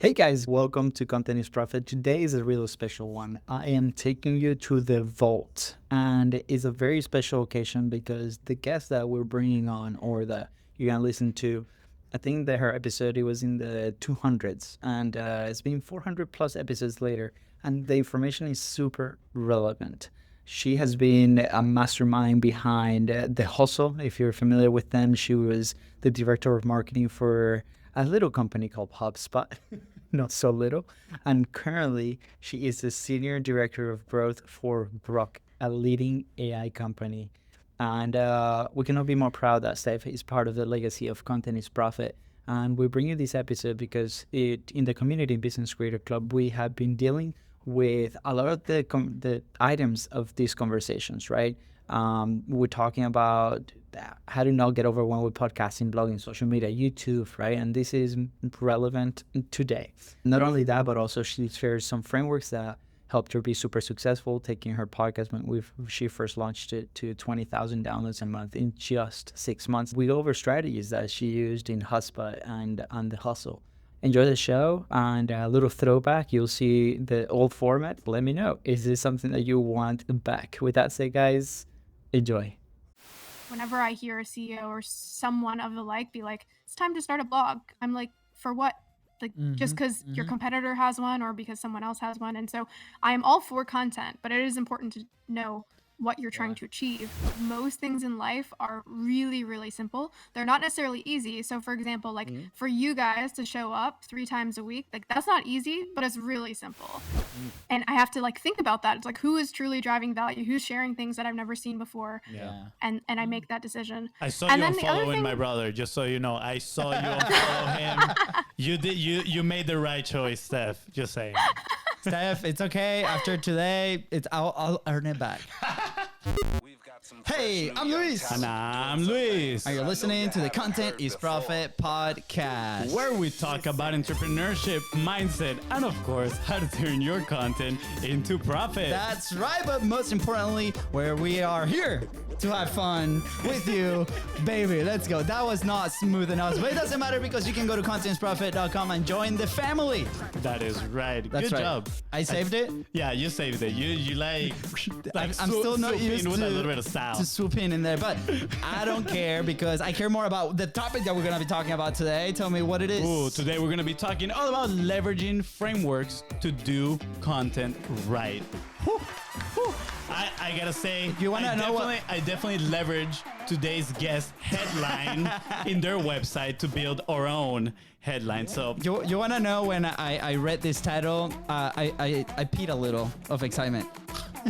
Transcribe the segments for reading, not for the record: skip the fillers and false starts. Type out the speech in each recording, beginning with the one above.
Hey guys, welcome to Content is Profit. Today is a real special one. I am taking you to the vault, and it's a very special occasion because the guest that we're bringing on, or that you're gonna listen to, I think that her episode it was in the 200s, and it's been 400 plus episodes later, and the information is super relevant. She has been a mastermind behind The Hustle. If you're familiar with them, she was the director of marketing for a little company called HubSpot, not so little. And currently, she is the senior director of growth for Groq, a leading AI company. And we cannot be more proud that Steph is part of the legacy of Content is Profit. And we bring you this episode because in the Community Business Creator Club, we have been dealing with a lot of the items of these conversations, right? We're talking about how to not get overwhelmed with podcasting, blogging, social media, YouTube, right? And this is relevant today. Not only that, but also she shares some frameworks that helped her be super successful, taking her podcast when she first launched it to 20,000 downloads a month in just 6 months. We go over strategies that she used in HubSpot and on The Hustle. Enjoy the show, and a little throwback, you'll see the old format. Let me know, is this something that you want back? With that said, guys, enjoy. Whenever I hear a CEO or someone of the like be like, it's time to start a blog, I'm like, for what? Like, just because your competitor has one or because someone else has one. And so I am all for content, but it is important to know what you're trying to achieve. Most things in life are really, really simple. They're not necessarily easy. So for example, like for you guys to show up 3 times a week, like that's not easy, but it's really simple. And I have to like think about that. It's like, who is truly driving value? Who's sharing things that I've never seen before? Yeah. And I make that decision. I saw And you then the other unfollowing thing- my brother, just so you know. I saw you unfollow him. You made the right choice, Steph. Just saying. Steph, it's okay. After today, I'll earn it back. Hey, I'm Luis. And I'm Luis, And you're listening to the Content is Profit podcast. where we talk about entrepreneurship, mindset, and of course, how to turn your content into profit. That's right, but most importantly, where we are here to have fun with you, baby. Let's go. That was not smooth enough, but it doesn't matter because you can go to contentsprofit.com and join the family. That is right. That's Good right. job. I saved it. Yeah, you saved it. You like I'm still not swoop in used with a little bit of to style. swoop in there, but I don't care because I care more about the topic that we're going to be talking about today. Tell me what it is. Ooh, today we're going to be talking all about leveraging frameworks to do content right. Whew, whew. I gotta say, You wanna know what- I definitely leverage today's guest headline in their website to build our own headline. So You want to know when I read this title, I peed a little of excitement.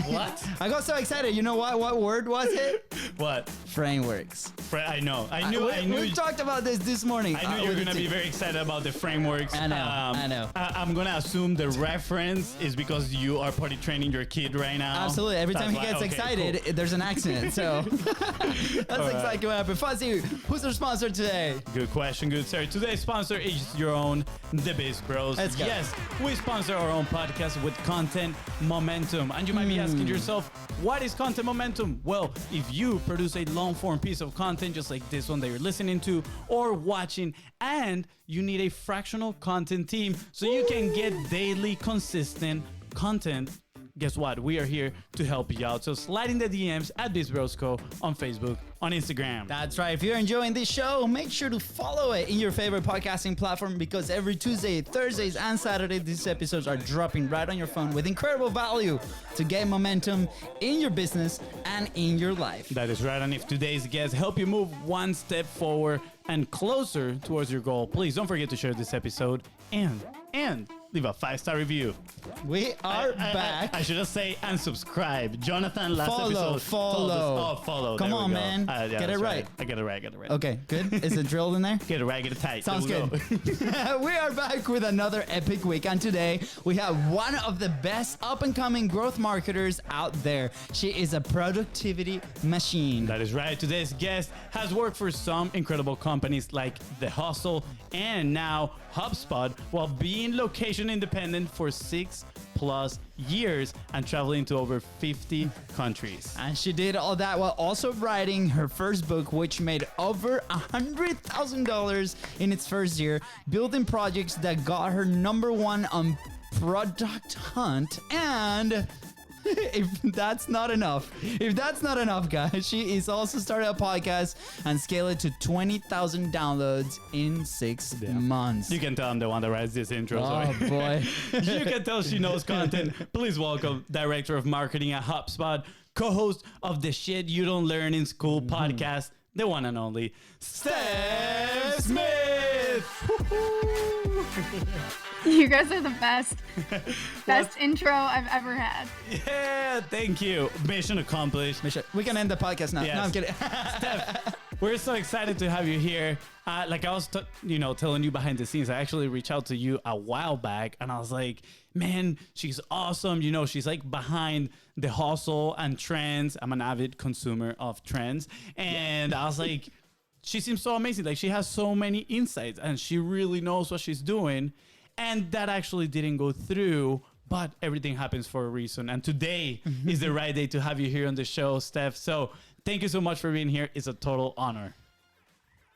what? I got so excited. You know what? What word was it? What? Frameworks. I know. I knew. We talked about this morning. I knew you were with the gonna be team. very excited about the frameworks. I know, I know. I'm gonna assume the reference is because you are potty training your kid right now. Absolutely. Every time That's he why- gets okay, excited, cool. there's an accident. So that's exactly what happened. FONZI, who's our sponsor today? Good question, good sir. Today's sponsor is your own, the BIZBROS. Let's go. Yes, we sponsor our own podcast with content momentum. And you might be asking yourself, what is content momentum? Well, if you produce a long form piece of content just like this one that you're listening to or watching, and you need a fractional content team so you can get daily consistent content, guess what? We are here to help you out. So slide in the DMs at BIZBROSCO on Facebook, on Instagram. That's right. If you're enjoying this show, make sure to follow it in your favorite podcasting platform because every Tuesday, Thursdays, and Saturday, these episodes are dropping right on your phone with incredible value to get momentum in your business and in your life. That is right. And if today's guests help you move one step forward and closer towards your goal, please don't forget to share this episode and leave a 5-star review. We are back. I should just say and subscribe. Jonathan, last Follow, episode. follow. told us- follow. Come There we on, go. man. Yeah, Get that's it right. I get it right. Okay, good. Is it drilled in there? Get it right, get it tight. Sounds There we good. go. We are back with another epic week, and today we have one of the best up-and-coming growth marketers out there. She is a productivity machine. That is right. Today's guest has worked for some incredible companies like The Hustle and now HubSpot while being location independent for 6 plus years and traveling to over 50 countries. And she did all that while also writing her first book, which made over $100,000 in its first year, building projects that got her #1 on Product Hunt. And if that's not enough, guys, she is also started a podcast and scaled it to 20,000 downloads in 6 months. You can tell I'm the one that writes this intro. Oh boy. You can tell she knows content. Please welcome Director of Marketing at HubSpot, co-host of the Shit You Don't Learn in School podcast, the one and only Steph Smith. You guys are the best. Best intro I've ever had. Yeah, thank you. Mission accomplished. We can end the podcast now. Yes. No, I'm kidding. Steph, we're so excited to have you here. Like I was, telling you behind the scenes, I actually reached out to you a while back, and I was like, man, she's awesome. She's like behind the hustle and trends. I'm an avid consumer of trends, and I was like, she seems so amazing. Like she has so many insights, and she really knows what she's doing. And that actually didn't go through, but everything happens for a reason. And today is the right day to have you here on the show, Steph. So thank you so much for being here. It's a total honor.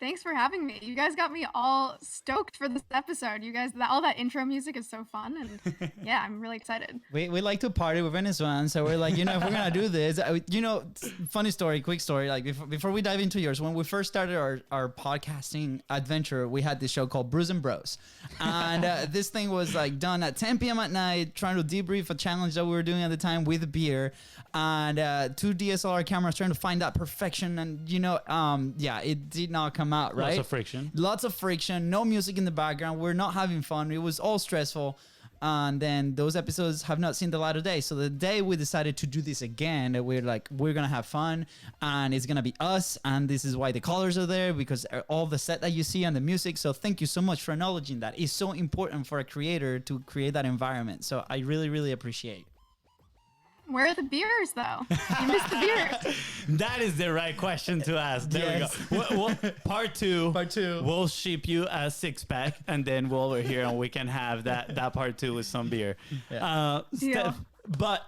Thanks for having me. You guys got me all stoked for this episode. You guys, all that intro music is so fun. And yeah, I'm really excited. We like to party with Venezuelan. So we're like, if we're going to do this, funny story, quick story. Like before we dive into yours, when we first started our podcasting adventure, we had this show called BIZBROS. And this thing was like done at 10 p.m. at night, trying to debrief a challenge that we were doing at the time with beer. And 2 DSLR cameras trying to find that perfection. And, it did not come out, right? Lots of friction, no music in the background. We're not having fun. It was all stressful. And then those episodes have not seen the light of day. So the day we decided to do this again, we're like, we're going to have fun and it's going to be us. And this is why the colors are there, because all the set that you see and the music. So thank you so much for acknowledging that. It's so important for a creator to create that environment. So I really, really appreciate. Where are the beers, though? You missed the beers. That is the right question to ask. There we go. Well, part two. We'll ship you a 6-pack, and then we'll over here and we can have that part 2 with some beer. Yeah. Steph, but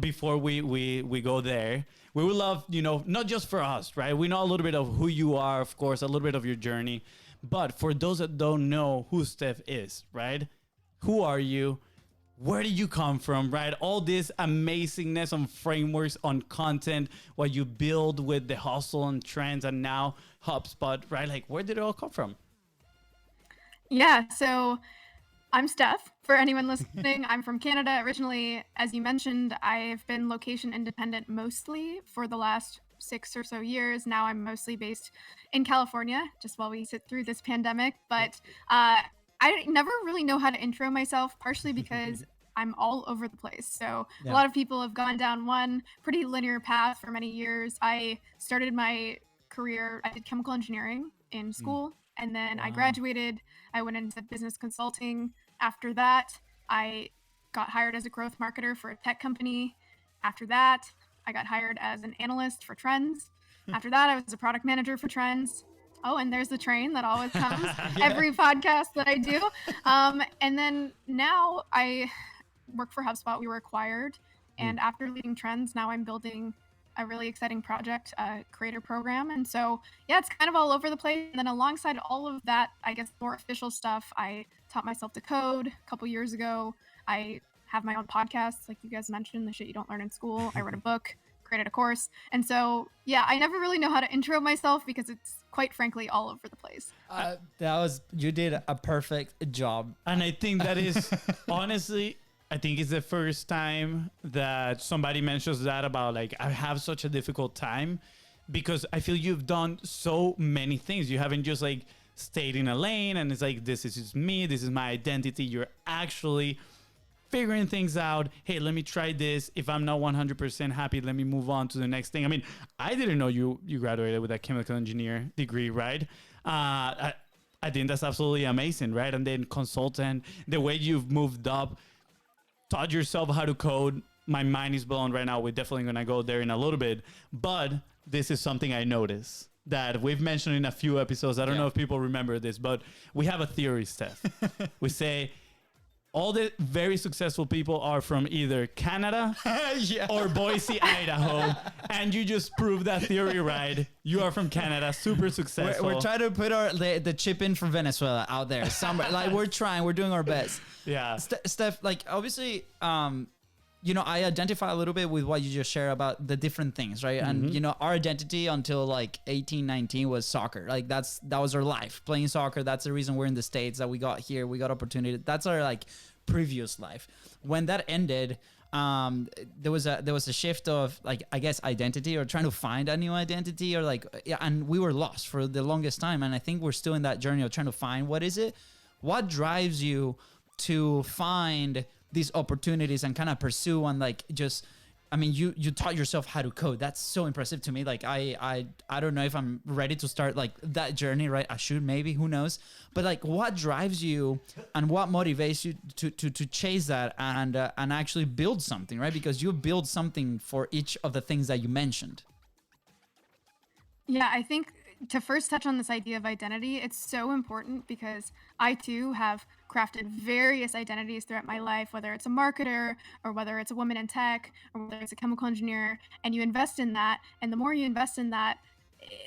before we go there, we would love not just for us, right? We know a little bit of who you are, of course, a little bit of your journey, but for those that don't know who Steph is, right? Who are you? Where did you come from, right? All this amazingness on frameworks, on content, what you build with the hustle and trends, and now HubSpot, right? Like, where did it all come from? Yeah, so I'm Steph. For anyone listening, I'm from Canada originally. As you mentioned, I've been location independent mostly for the last 6 or so years. Now I'm mostly based in California, just while we sit through this pandemic. But I never really know how to intro myself, partially because I'm all over the place. So a lot of people have gone down one pretty linear path for many years. I started my career, I did chemical engineering in school, and then I graduated. I went into business consulting. After that, I got hired as a growth marketer for a tech company. After that, I got hired as an analyst for trends. After that, I was a product manager for trends. Oh, and there's the train that always comes every podcast that I do. And then now I work for HubSpot. We were acquired. And after leading trends, now I'm building a really exciting project, a creator program. And so, yeah, it's kind of all over the place. And then alongside all of that, I guess more official stuff, I taught myself to code a couple years ago. I have my own podcast, like you guys mentioned, the shit you don't learn in school. I wrote a book, created a course. And so, yeah, I never really know how to intro myself because it's quite frankly all over the place. You did a perfect job. And I think that is honestly, I think it's the first time that somebody mentions that about like, I have such a difficult time, because I feel you've done so many things. You haven't just like stayed in a lane and it's like, this is just me, this is my identity. You're actually figuring things out. Hey, let me try this. If I'm not 100% happy, let me move on to the next thing. I mean, I didn't know you graduated with a chemical engineer degree, right? I think that's absolutely amazing, right? And then consultant, the way you've moved up, taught yourself how to code. My mind is blown right now. We're definitely going to go there in a little bit. But this is something I noticed that we've mentioned in a few episodes. I don't know if people remember this, but we have a theory, Steph. We say, all the very successful people are from either Canada or Boise, Idaho. And you just proved that theory right. You are from Canada, super successful. We're trying to put the chip in from Venezuela out there somewhere. Like we're trying, we're doing our best. Yeah. Steph, like obviously, you know, I identify a little bit with what you just shared about the different things, right? And, you know, our identity until like 18, 19 was soccer. Like that was our life, playing soccer. That's the reason we're in the States, that we got here, we got opportunity. That's our like previous life. When that ended, there was a shift of like, I guess, identity, or trying to find a new identity, or like, yeah, and we were lost for the longest time. And I think we're still in that journey of trying to find what drives you to find these opportunities and kind of pursue and like just, I mean, you taught yourself how to code. That's so impressive to me. Like I don't know if I'm ready to start like that journey, right? I should, maybe, who knows? But like, what drives you and what motivates you to chase that and actually build something, right? Because you build something for each of the things that you mentioned. Yeah, I think to first touch on this idea of identity, it's so important because I too have crafted various identities throughout my life, whether it's a marketer or whether it's a woman in tech or whether it's a chemical engineer, and you invest in that. And the more you invest in that,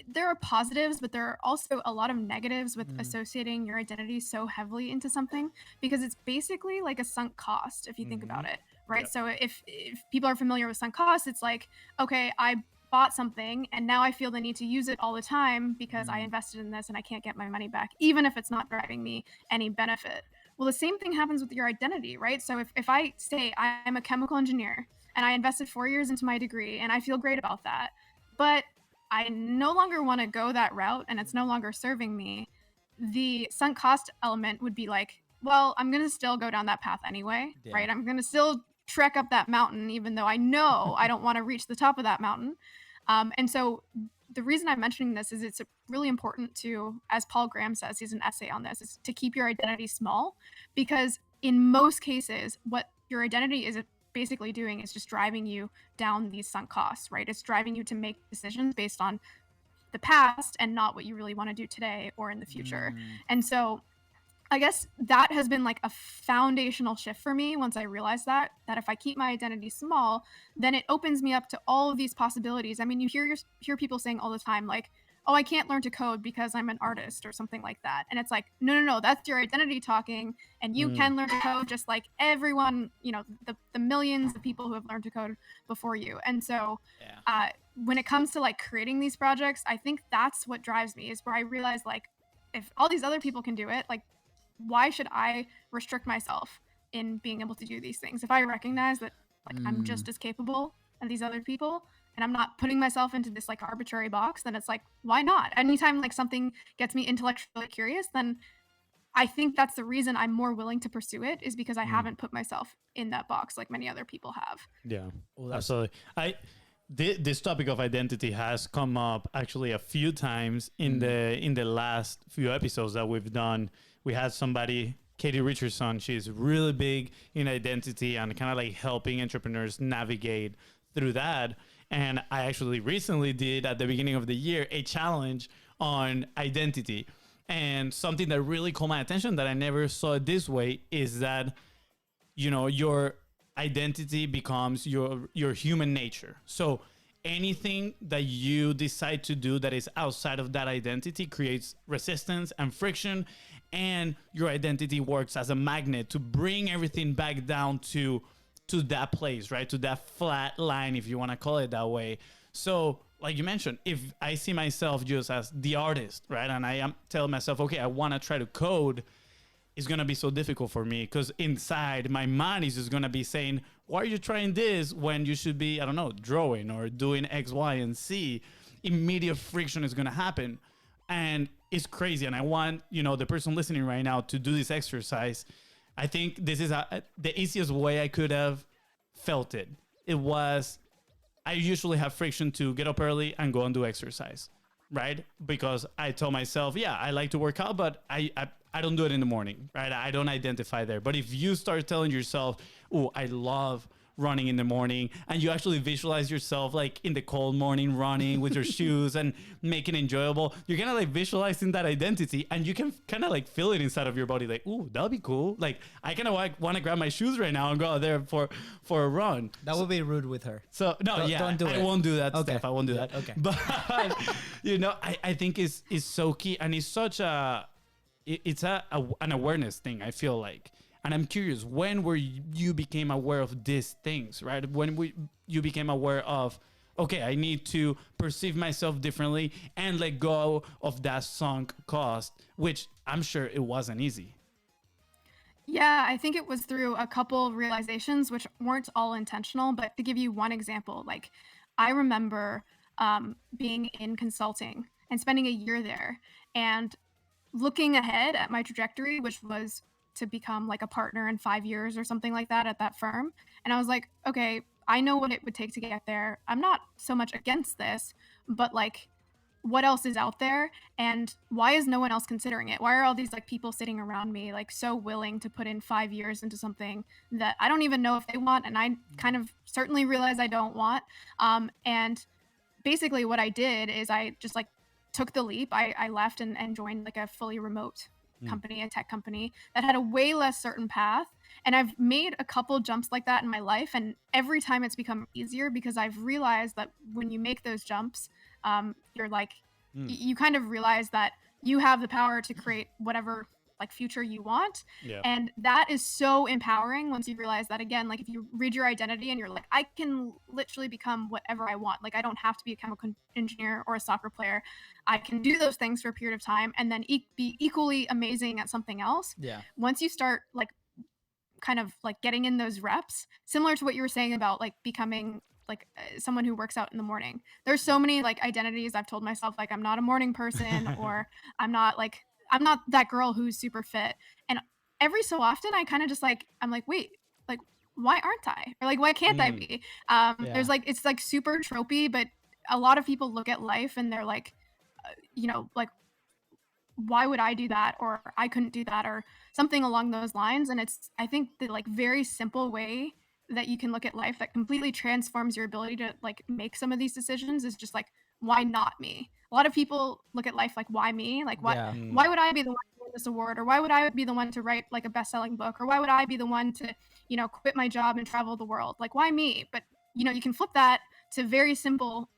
there are positives, but there are also a lot of negatives with associating your identity so heavily into something, because it's basically like a sunk cost if you think about it, right? Yep. So if people are familiar with sunk costs, it's like, okay, I bought something and now I feel the need to use it all the time because I invested in this and I can't get my money back, even if it's not driving me any benefit. Well, the same thing happens with your identity, right? So if I say I'm a chemical engineer and I invested 4 years into my degree and I feel great about that, but I no longer want to go that route and it's no longer serving me, the sunk cost element would be like, well, I'm going to still go down that path anyway, right? I'm going to still trek up that mountain, even though I know I don't want to reach the top of that mountain. And so the reason I'm mentioning this is it's really important to, as Paul Graham says, he's an essay on this, is to keep your identity small, because in most cases, what your identity is basically doing is just driving you down these sunk costs, right? It's driving you to make decisions based on the past and not what you really want to do today or in the future. And so I guess that has been like a foundational shift for me once I realized that if I keep my identity small, then it opens me up to all of these possibilities. I mean, you hear people saying all the time, like, oh, I can't learn to code because I'm an artist or something like that. And it's like, no, that's your identity talking, and you can learn to code just like everyone, you know, the millions of people who have learned to code before you. And so when it comes to like creating these projects, I think that's what drives me, is where I realize, like, if all these other people can do it, like, why should I restrict myself in being able to do these things? If I recognize that like I'm just as capable as these other people and I'm not putting myself into this like arbitrary box, then it's like, why not? Anytime like something gets me intellectually curious, then I think that's the reason I'm more willing to pursue it, is because I haven't put myself in that box like many other people have. Yeah, absolutely. This topic of identity has come up actually a few times in the last few episodes that we've done. We had somebody, Katie Richardson. She's really big in identity and kind of like helping entrepreneurs navigate through that. And I actually recently did, at the beginning of the year, a challenge on identity. And something that really caught my attention that I never saw it this way is that, you know, your identity becomes your human nature. So anything that you decide to do that is outside of that identity creates resistance and friction, and your identity works as a magnet to bring everything back down to that place, right? To that flat line, if you want to call it that way. So like you mentioned, if I see myself just as the artist, right? And I am telling myself, okay, I want to try to code, it's going to be so difficult for me, because inside my mind is just going to be saying, why are you trying this when you should be, I don't know, drawing or doing X, Y, and Z? Immediate friction is going to happen. And it's crazy. And I want, you know, the person listening right now to do this exercise. I think this is the easiest way I could have felt it. It was, I usually have friction to get up early and go and do exercise, right? Because I told myself, yeah, I like to work out, but I don't do it in the morning, right? I don't identify there. But if you start telling yourself, oh, I love running in the morning, and you actually visualize yourself like in the cold morning running with your shoes and make it enjoyable, you're kind of like visualizing that identity, and you can kind of like feel it inside of your body, like, ooh, that'll be cool. Like, I kind of want to grab my shoes right now and go out there for a run. That would be rude with her. So no, don't do it. I won't do that, Okay. Steph. I won't do that. Okay. But you know, I think is so key, and it's such it's an awareness thing, I feel like. And I'm curious, when were you became aware of these things, right? When you became aware of, okay, I need to perceive myself differently and let go of that sunk cost, which I'm sure it wasn't easy. Yeah, I think it was through a couple realizations, which weren't all intentional. But to give you one example, like I remember being in consulting and spending a year there and looking ahead at my trajectory, which was to become like a partner in 5 years or something like that at that firm. And I was like, okay, I know what it would take to get there. I'm not so much against this, but like, what else is out there, and why is no one else considering it? Why are all these like people sitting around me like so willing to put in 5 years into something that I don't even know if they want, and I kind of certainly realize I don't want. And basically what I did is I just like took the leap. I left and joined like a fully remote company, a tech company that had a way less certain path. And I've made a couple jumps like that in my life, and every time it's become easier because I've realized that when you make those jumps, you're like, you kind of realize that you have the power to create whatever like future you want. Yeah. And that is so empowering once you realize that, again, like if you read your identity and you're like, I can literally become whatever I want. Like I don't have to be a chemical engineer or a soccer player. I can do those things for a period of time and then be equally amazing at something else. Yeah. Once you start like kind of like getting in those reps, similar to what you were saying about like becoming like someone who works out in the morning. There's so many like identities I've told myself, like I'm not a morning person or I'm not that girl who's super fit. And every so often I kind of just like, I'm like, wait, like, why aren't I? Or like, why can't I be? There's like, it's like super tropey, but a lot of people look at life and they're like, you know, like, why would I do that? Or I couldn't do that, or something along those lines. And it's, I think the like very simple way that you can look at life that completely transforms your ability to like make some of these decisions is just like, why not me? A lot of people look at life like, why me? Like, why would I be the one to win this award? Or why would I be the one to write like a best-selling book? Or why would I be the one to, you know, quit my job and travel the world? Like, why me? But, you know, you can flip that to very simple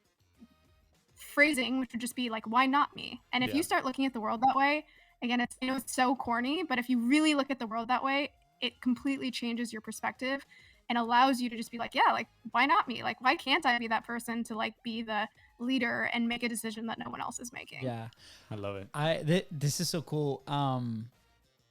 phrasing, which would just be like, why not me? And if you start looking at the world that way, again, it's, you know, it's so corny, but if you really look at the world that way, it completely changes your perspective and allows you to just be like, yeah, like, why not me? Like, why can't I be that person to like be the leader and make a decision that no one else is making? Yeah, I love it. This is so cool.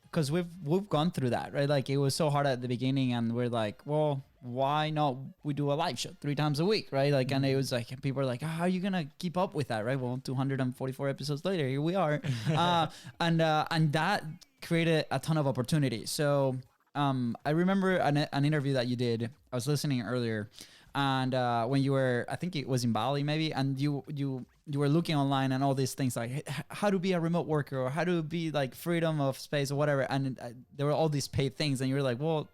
Because we've gone through that, right? Like it was so hard at the beginning, and we're like, well, why not? We do a live show 3 times a week, right? Like, and it was like, people are like, oh, how are you gonna keep up with that, right? Well, 244 episodes later, here we are, and that created a ton of opportunity. So. I remember an interview that you did. I was listening earlier, and when you were, I think it was in Bali maybe, and you were looking online and all these things like how to be a remote worker or how to be like freedom of space or whatever, and there were all these paid things, and you were like, well,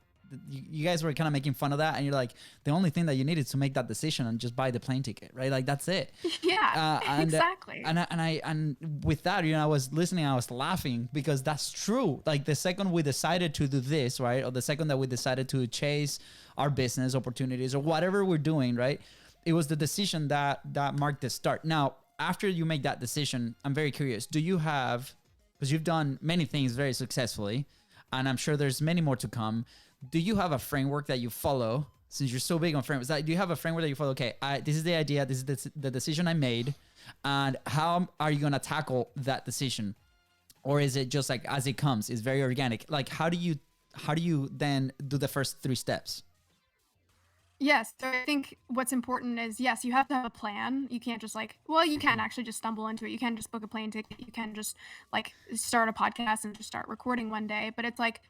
you guys were kind of making fun of that, and you're like, the only thing that you needed to make that decision and just buy the plane ticket, right? Like that's it. Yeah, exactly. And with that, you know, I was listening, I was laughing because that's true. Like the second we decided to do this, right, or the second that we decided to chase our business opportunities or whatever we're doing, right, it was the decision that marked the start. Now, after you make that decision, I'm very curious. Do you have, because you've done many things very successfully, and I'm sure there's many more to come. Do you have a framework that you follow? Since you're so big on frameworks, do you have a framework that you follow? Okay, this is the idea. This is the decision I made, and how are you gonna tackle that decision? Or is it just like as it comes? It's very organic. Like how do you then do the first 3 steps? Yes. So I think what's important is, yes, you have to have a plan. You can't just like, well, you can actually just stumble into it. You can just book a plane ticket. You can just like start a podcast and just start recording one day. But it's like,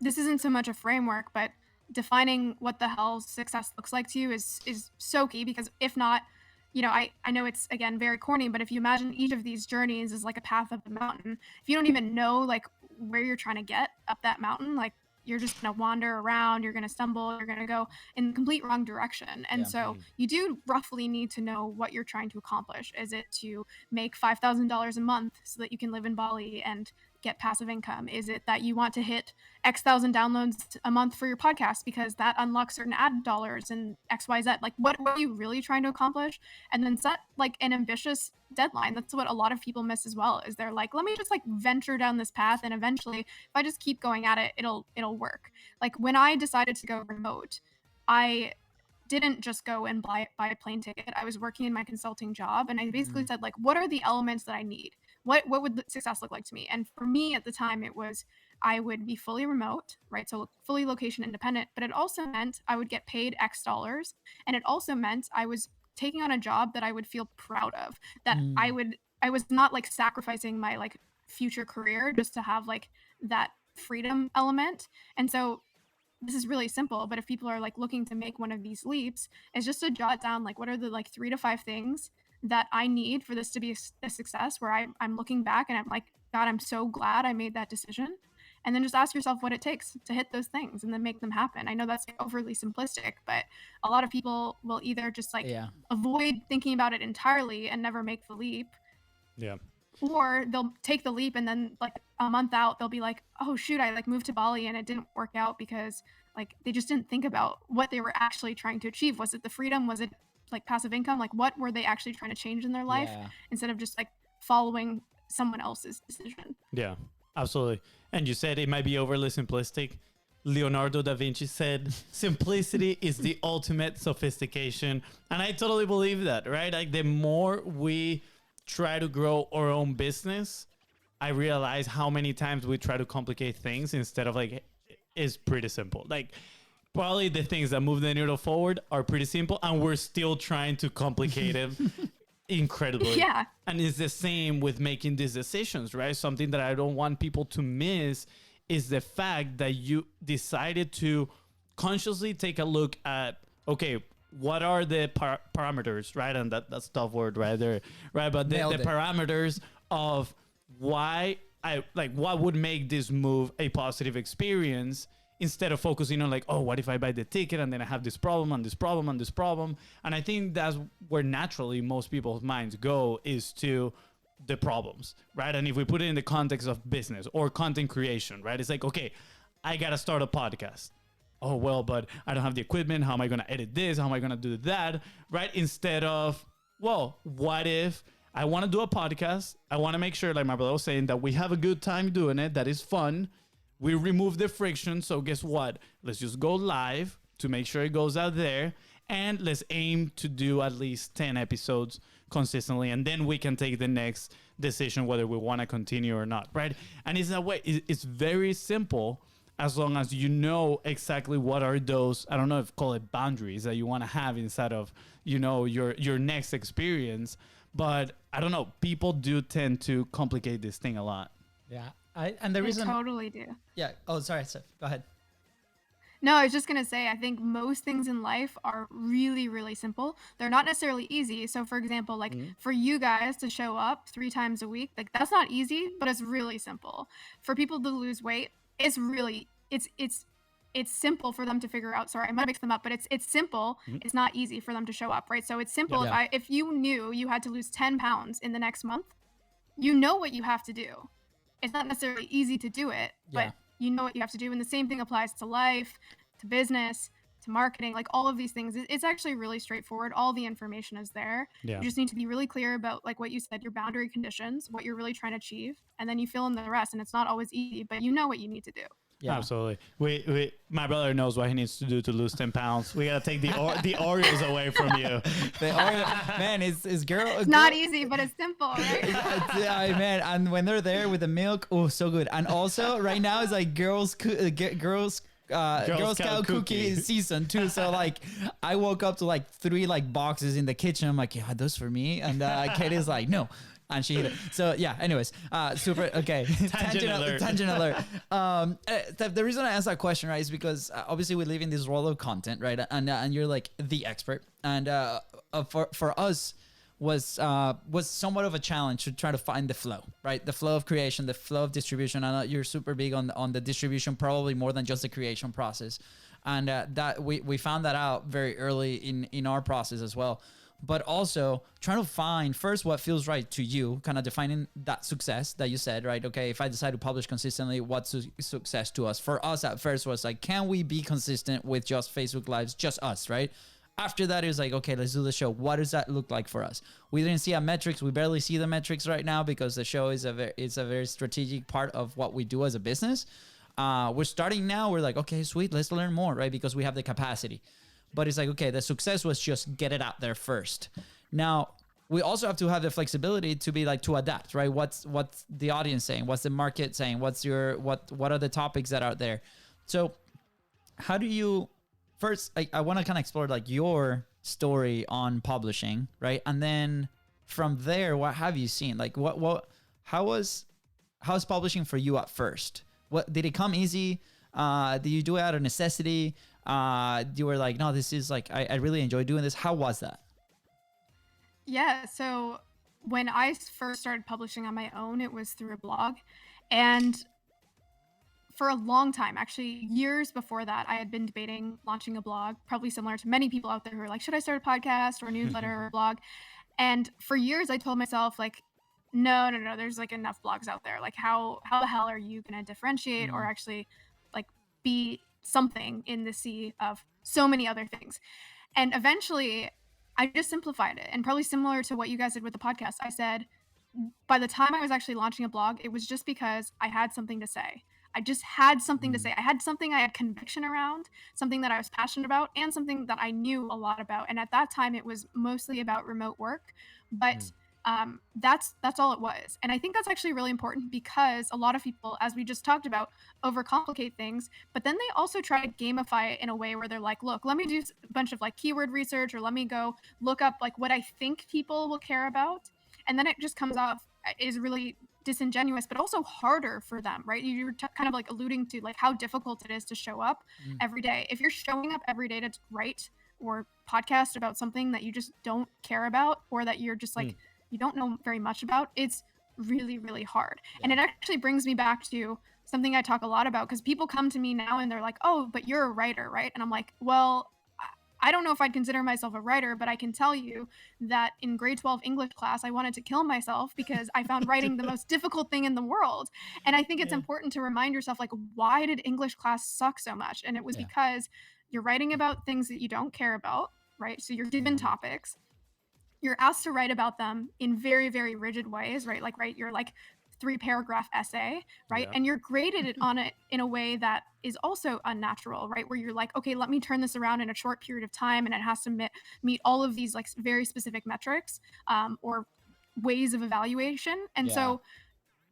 this isn't so much a framework, but defining what the hell success looks like to you is so key, because if not, you know, I know it's, again, very corny, but if you imagine each of these journeys is like a path up the mountain, if you don't even know like where you're trying to get up that mountain, like you're just going to wander around, you're going to stumble, you're going to go in the complete wrong direction. And so you do roughly need to know what you're trying to accomplish. Is it to make $5,000 a month so that you can live in Bali and get passive income? Is it that you want to hit X thousand downloads a month for your podcast because that unlocks certain ad dollars and XYZ? Like, what are you really trying to accomplish? And then set like an ambitious deadline. That's what a lot of people miss as well, is they're like, let me just like venture down this path, and eventually if I just keep going at it, it'll work. Like when I decided to go remote, I didn't just go and buy a plane ticket. I was working in my consulting job, and I basically said, like, what are the elements that I need? What would success look like to me? And for me at the time, it was I would be fully remote, right? So fully location independent, but it also meant I would get paid X dollars. And it also meant I was taking on a job that I would feel proud of, that I was not like sacrificing my like future career just to have like that freedom element. And so this is really simple, but if people are like looking to make one of these leaps, it's just to jot down like what are the like 3 to 5 things that I need for this to be a success, where I'm looking back and I'm like, God, I'm so glad I made that decision. And then just ask yourself what it takes to hit those things and then make them happen. I know that's like overly simplistic, but a lot of people will either just like avoid thinking about it entirely and never make the leap. Yeah. Or they'll take the leap and then like a month out, they'll be like, oh shoot, I like moved to Bali and it didn't work out because like they just didn't think about what they were actually trying to achieve. Was it the freedom? Was it like passive income? Like what were they actually trying to change in their life instead of just like following someone else's decision? Yeah, absolutely. And you said it might be overly simplistic. Leonardo da Vinci said, simplicity is the ultimate sophistication. And I totally believe that, right? Like the more we try to grow our own business, I realize how many times we try to complicate things instead of like, it's pretty simple. Like probably the things that move the needle forward are pretty simple, and we're still trying to complicate it incredibly. Yeah. And it's the same with making these decisions, right? Something that I don't want people to miss is the fact that you decided to consciously take a look at, okay, what are the parameters, right? And that's tough word right there, right? But the parameters of why I like what would make this move a positive experience, instead of focusing on like, oh, what if I buy the ticket and then I have this problem and this problem and this problem? And I think that's where naturally most people's minds go, is to the problems, right? And if we put it in the context of business or content creation, right? It's like, okay, I got to start a podcast. Oh, well, but I don't have the equipment. How am I going to edit this? How am I going to do that? Right? Instead of, well, what if I want to do a podcast? I want to make sure, like my brother was saying, that we have a good time doing it, that is fun. We remove the friction. So guess what? Let's just go live to make sure it goes out there. And let's aim to do at least 10 episodes consistently. And then we can take the next decision whether we want to continue or not, right? And it's that way. It's very simple, as long as you know exactly what are those, I don't know if call it boundaries, that you want to have inside of, you know, your next experience. But I don't know, people do tend to complicate this thing a lot. Yeah. And the reason, totally do. Yeah. Oh, sorry, Steph. Go ahead. No, I was just going to say, I think most things in life are really, really simple. They're not necessarily easy. So for example, like for you guys to show up 3 times a week, like that's not easy, but it's really simple. For people to lose weight, it's really, it's simple for them to figure out. Sorry, I might mix them up, but it's simple. It's not easy for them to show up, right? So it's simple. If you knew you had to lose 10 pounds in the next month, you know what you have to do. It's not necessarily easy to do it, but you know what you have to do. And the same thing applies to life, to business, to marketing, like all of these things. It's actually really straightforward. All the information is there. You just need to be really clear about, like what you said, your boundary conditions, what you're really trying to achieve. And then you fill in the rest. And it's not always easy, but you know what you need to do. Yeah, absolutely. We my brother knows what he needs to do to lose 10 pounds. We gotta take the Oreos away from you. Man, it's girl. It's not easy, but it's simple, right? Yeah, man. And when they're there with the milk, oh, so good. And also, right now it's like Girl Scout cookie season too. So like, I woke up to like 3 like boxes in the kitchen. I'm like, yeah, those for me. And Katie's like, no. And she hit it. So yeah, anyways, super. Okay. Tangent alert. The reason I asked that question, right, is because obviously we live in this world of content, right? And you're like the expert. And for us, was somewhat of a challenge to try to find the flow, right? The flow of creation, the flow of distribution. I know you're super big on the distribution, probably more than just the creation process, and that we found that out very early in our process as well. But also trying to find first what feels right to you, kind of defining that success that you said, right? Okay, if I decide to publish consistently, what's success to us? For us at first was like, can we be consistent with just Facebook Lives, just us, right? After that, it was like, okay, let's do the show. What does that look like for us? We didn't see our metrics. We barely see the metrics right now because the show is a very strategic part of what we do as a business. We're starting now. We're like, okay, sweet, let's learn more, right? Because we have the capacity. But it's like, okay, the success was just get it out there first. Now, we also have to have the flexibility to be like, to adapt, right? What's the audience saying? What's the market saying? What are the topics that are there? So how do you, first, I want to kind of explore like your story on publishing, right? And then from there, what have you seen? Like how's publishing for you at first? What, did it come easy? Did you do it out of necessity? You were like, no, this is like, I really enjoy doing this. How was that? Yeah, so when I first started publishing on my own, it was through a blog. And for a long time, actually years before that, I had been debating launching a blog, probably similar to many people out there who are like, should I start a podcast or a newsletter or a blog? And for years, I told myself like, no, there's like enough blogs out there. Like how the hell are you going to differentiate or actually like be something in the sea of so many other things? And eventually I just simplified it, and probably similar to what you guys did with the podcast. I said, by the time I was actually launching a blog, it was just because I had something to say. I just had something to say. I had something I had conviction around, something that I was passionate about, and something that I knew a lot about. And at that time, it was mostly about remote work, but that's all it was. And I think that's actually really important because a lot of people, as we just talked about, overcomplicate things, but then they also try to gamify it in a way where they're like, look, let me do a bunch of like keyword research, or let me go look up like what I think people will care about. And then it just comes off is really disingenuous, but also harder for them, right? You're kind of like alluding to like how difficult it is to show up every day. If you're showing up every day to write or podcast about something that you just don't care about, or that you're just like, you don't know very much about, it's really, really hard. And it actually brings me back to something I talk a lot about, because people come to me now and they're like, oh, but you're a writer, right? And I'm like, well, I don't know if I'd consider myself a writer, but I can tell you that in grade 12 English class, I wanted to kill myself because I found writing the most difficult thing in the world. And I think it's important to remind yourself, like, why did English class suck so much? And it was because you're writing about things that you don't care about, right? So you're given topics. You're asked to write about them in very, very rigid ways, right? Like write your like 3-paragraph essay, right? And you're graded on it in a way that is also unnatural, right? Where you're like, okay, let me turn this around in a short period of time, and it has to meet all of these like very specific metrics or ways of evaluation. And so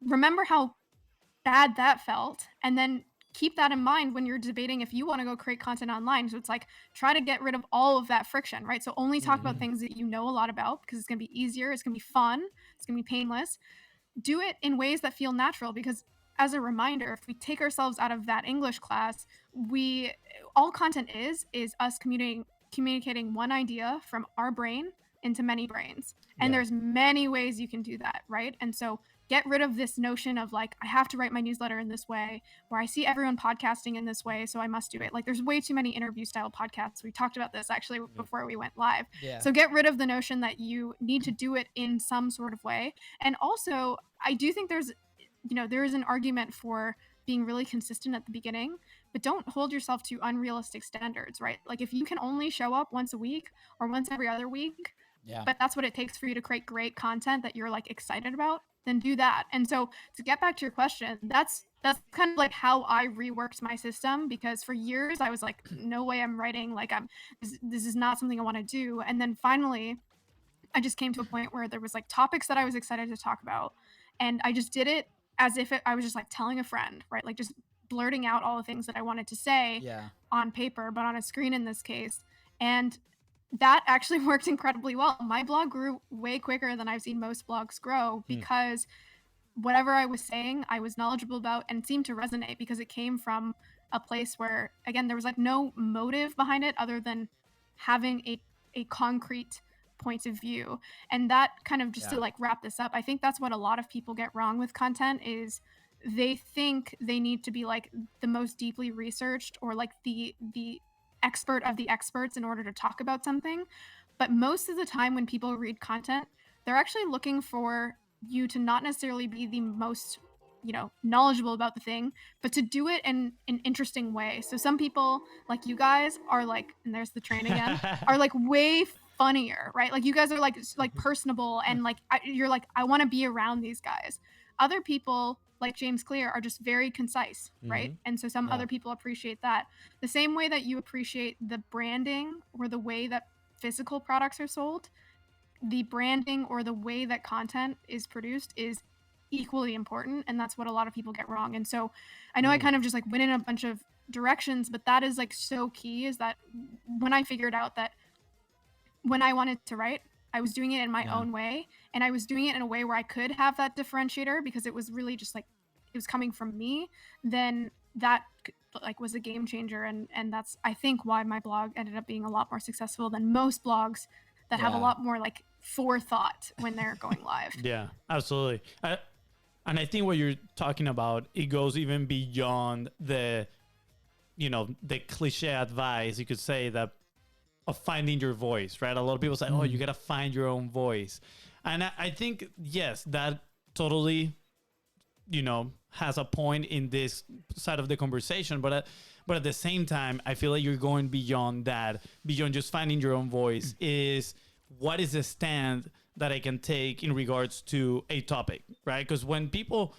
remember how bad that felt, and then keep that in mind when you're debating if you want to go create content online. So it's like, try to get rid of all of that friction, right? So only talk about things that you know a lot about, because it's going to be easier, it's going to be fun, it's going to be painless. Do it in ways that feel natural, because as a reminder, if we take ourselves out of that English class, all content is us communicating one idea from our brain into many brains. And there's many ways you can do that, right? And so get rid of this notion of like, I have to write my newsletter in this way, or I see everyone podcasting in this way, so I must do it. Like, there's way too many interview style podcasts. We talked about this actually before we went live. So get rid of the notion that you need to do it in some sort of way. And also, I do think there is an argument for being really consistent at the beginning, but don't hold yourself to unrealistic standards, right? Like, if you can only show up once a week or once every other week, but that's what it takes for you to create great content that you're like excited about, then do that. And so to get back to your question, that's kind of like how I reworked my system, because for years I was like, no way I'm writing, like this is not something I want to do. And then finally I just came to a point where there was like topics that I was excited to talk about, and I just did it as if I was just like telling a friend, right? Like just blurting out all the things that I wanted to say on paper, but on a screen in this case. And that actually worked incredibly well. My blog grew way quicker than I've seen most blogs grow, because whatever I was saying, I was knowledgeable about and seemed to resonate, because it came from a place where, again, there was like no motive behind it other than having a concrete points of view. And that kind of just to like wrap this up, I think that's what a lot of people get wrong with content is they think they need to be like the most deeply researched or like the expert of the experts in order to talk about something. But most of the time when people read content, they're actually looking for you to not necessarily be the most, you know, knowledgeable about the thing, but to do it in an interesting way. So some people like you guys are like, and there's the train again, are like way funnier, right? Like you guys are like personable and like you're like, I want to be around these guys. Other people like James Clear are just very concise, right? And so some other people appreciate that. The same way that you appreciate the branding or the way that physical products are sold, the branding or the way that content is produced is equally important, and that's what a lot of people get wrong. And so I know I kind of just like went in a bunch of directions, but that is like so key, is that when I figured out that when I wanted to write, I was doing it in my own way, and I was doing it in a way where I could have that differentiator because it was really just like it was coming from me, then that like was a game changer. And that's I think why my blog ended up being a lot more successful than most blogs that have a lot more like forethought when they're going live. Yeah, absolutely. And I think what you're talking about, it goes even beyond the, you know, the cliche advice, you could say, that of finding your voice, right? A lot of people say, oh, you got to find your own voice. And I think, yes, that totally, you know, has a point in this side of the conversation. But at the same time, I feel like you're going beyond that, beyond just finding your own voice, is what is the stand that I can take in regards to a topic, right? Because when people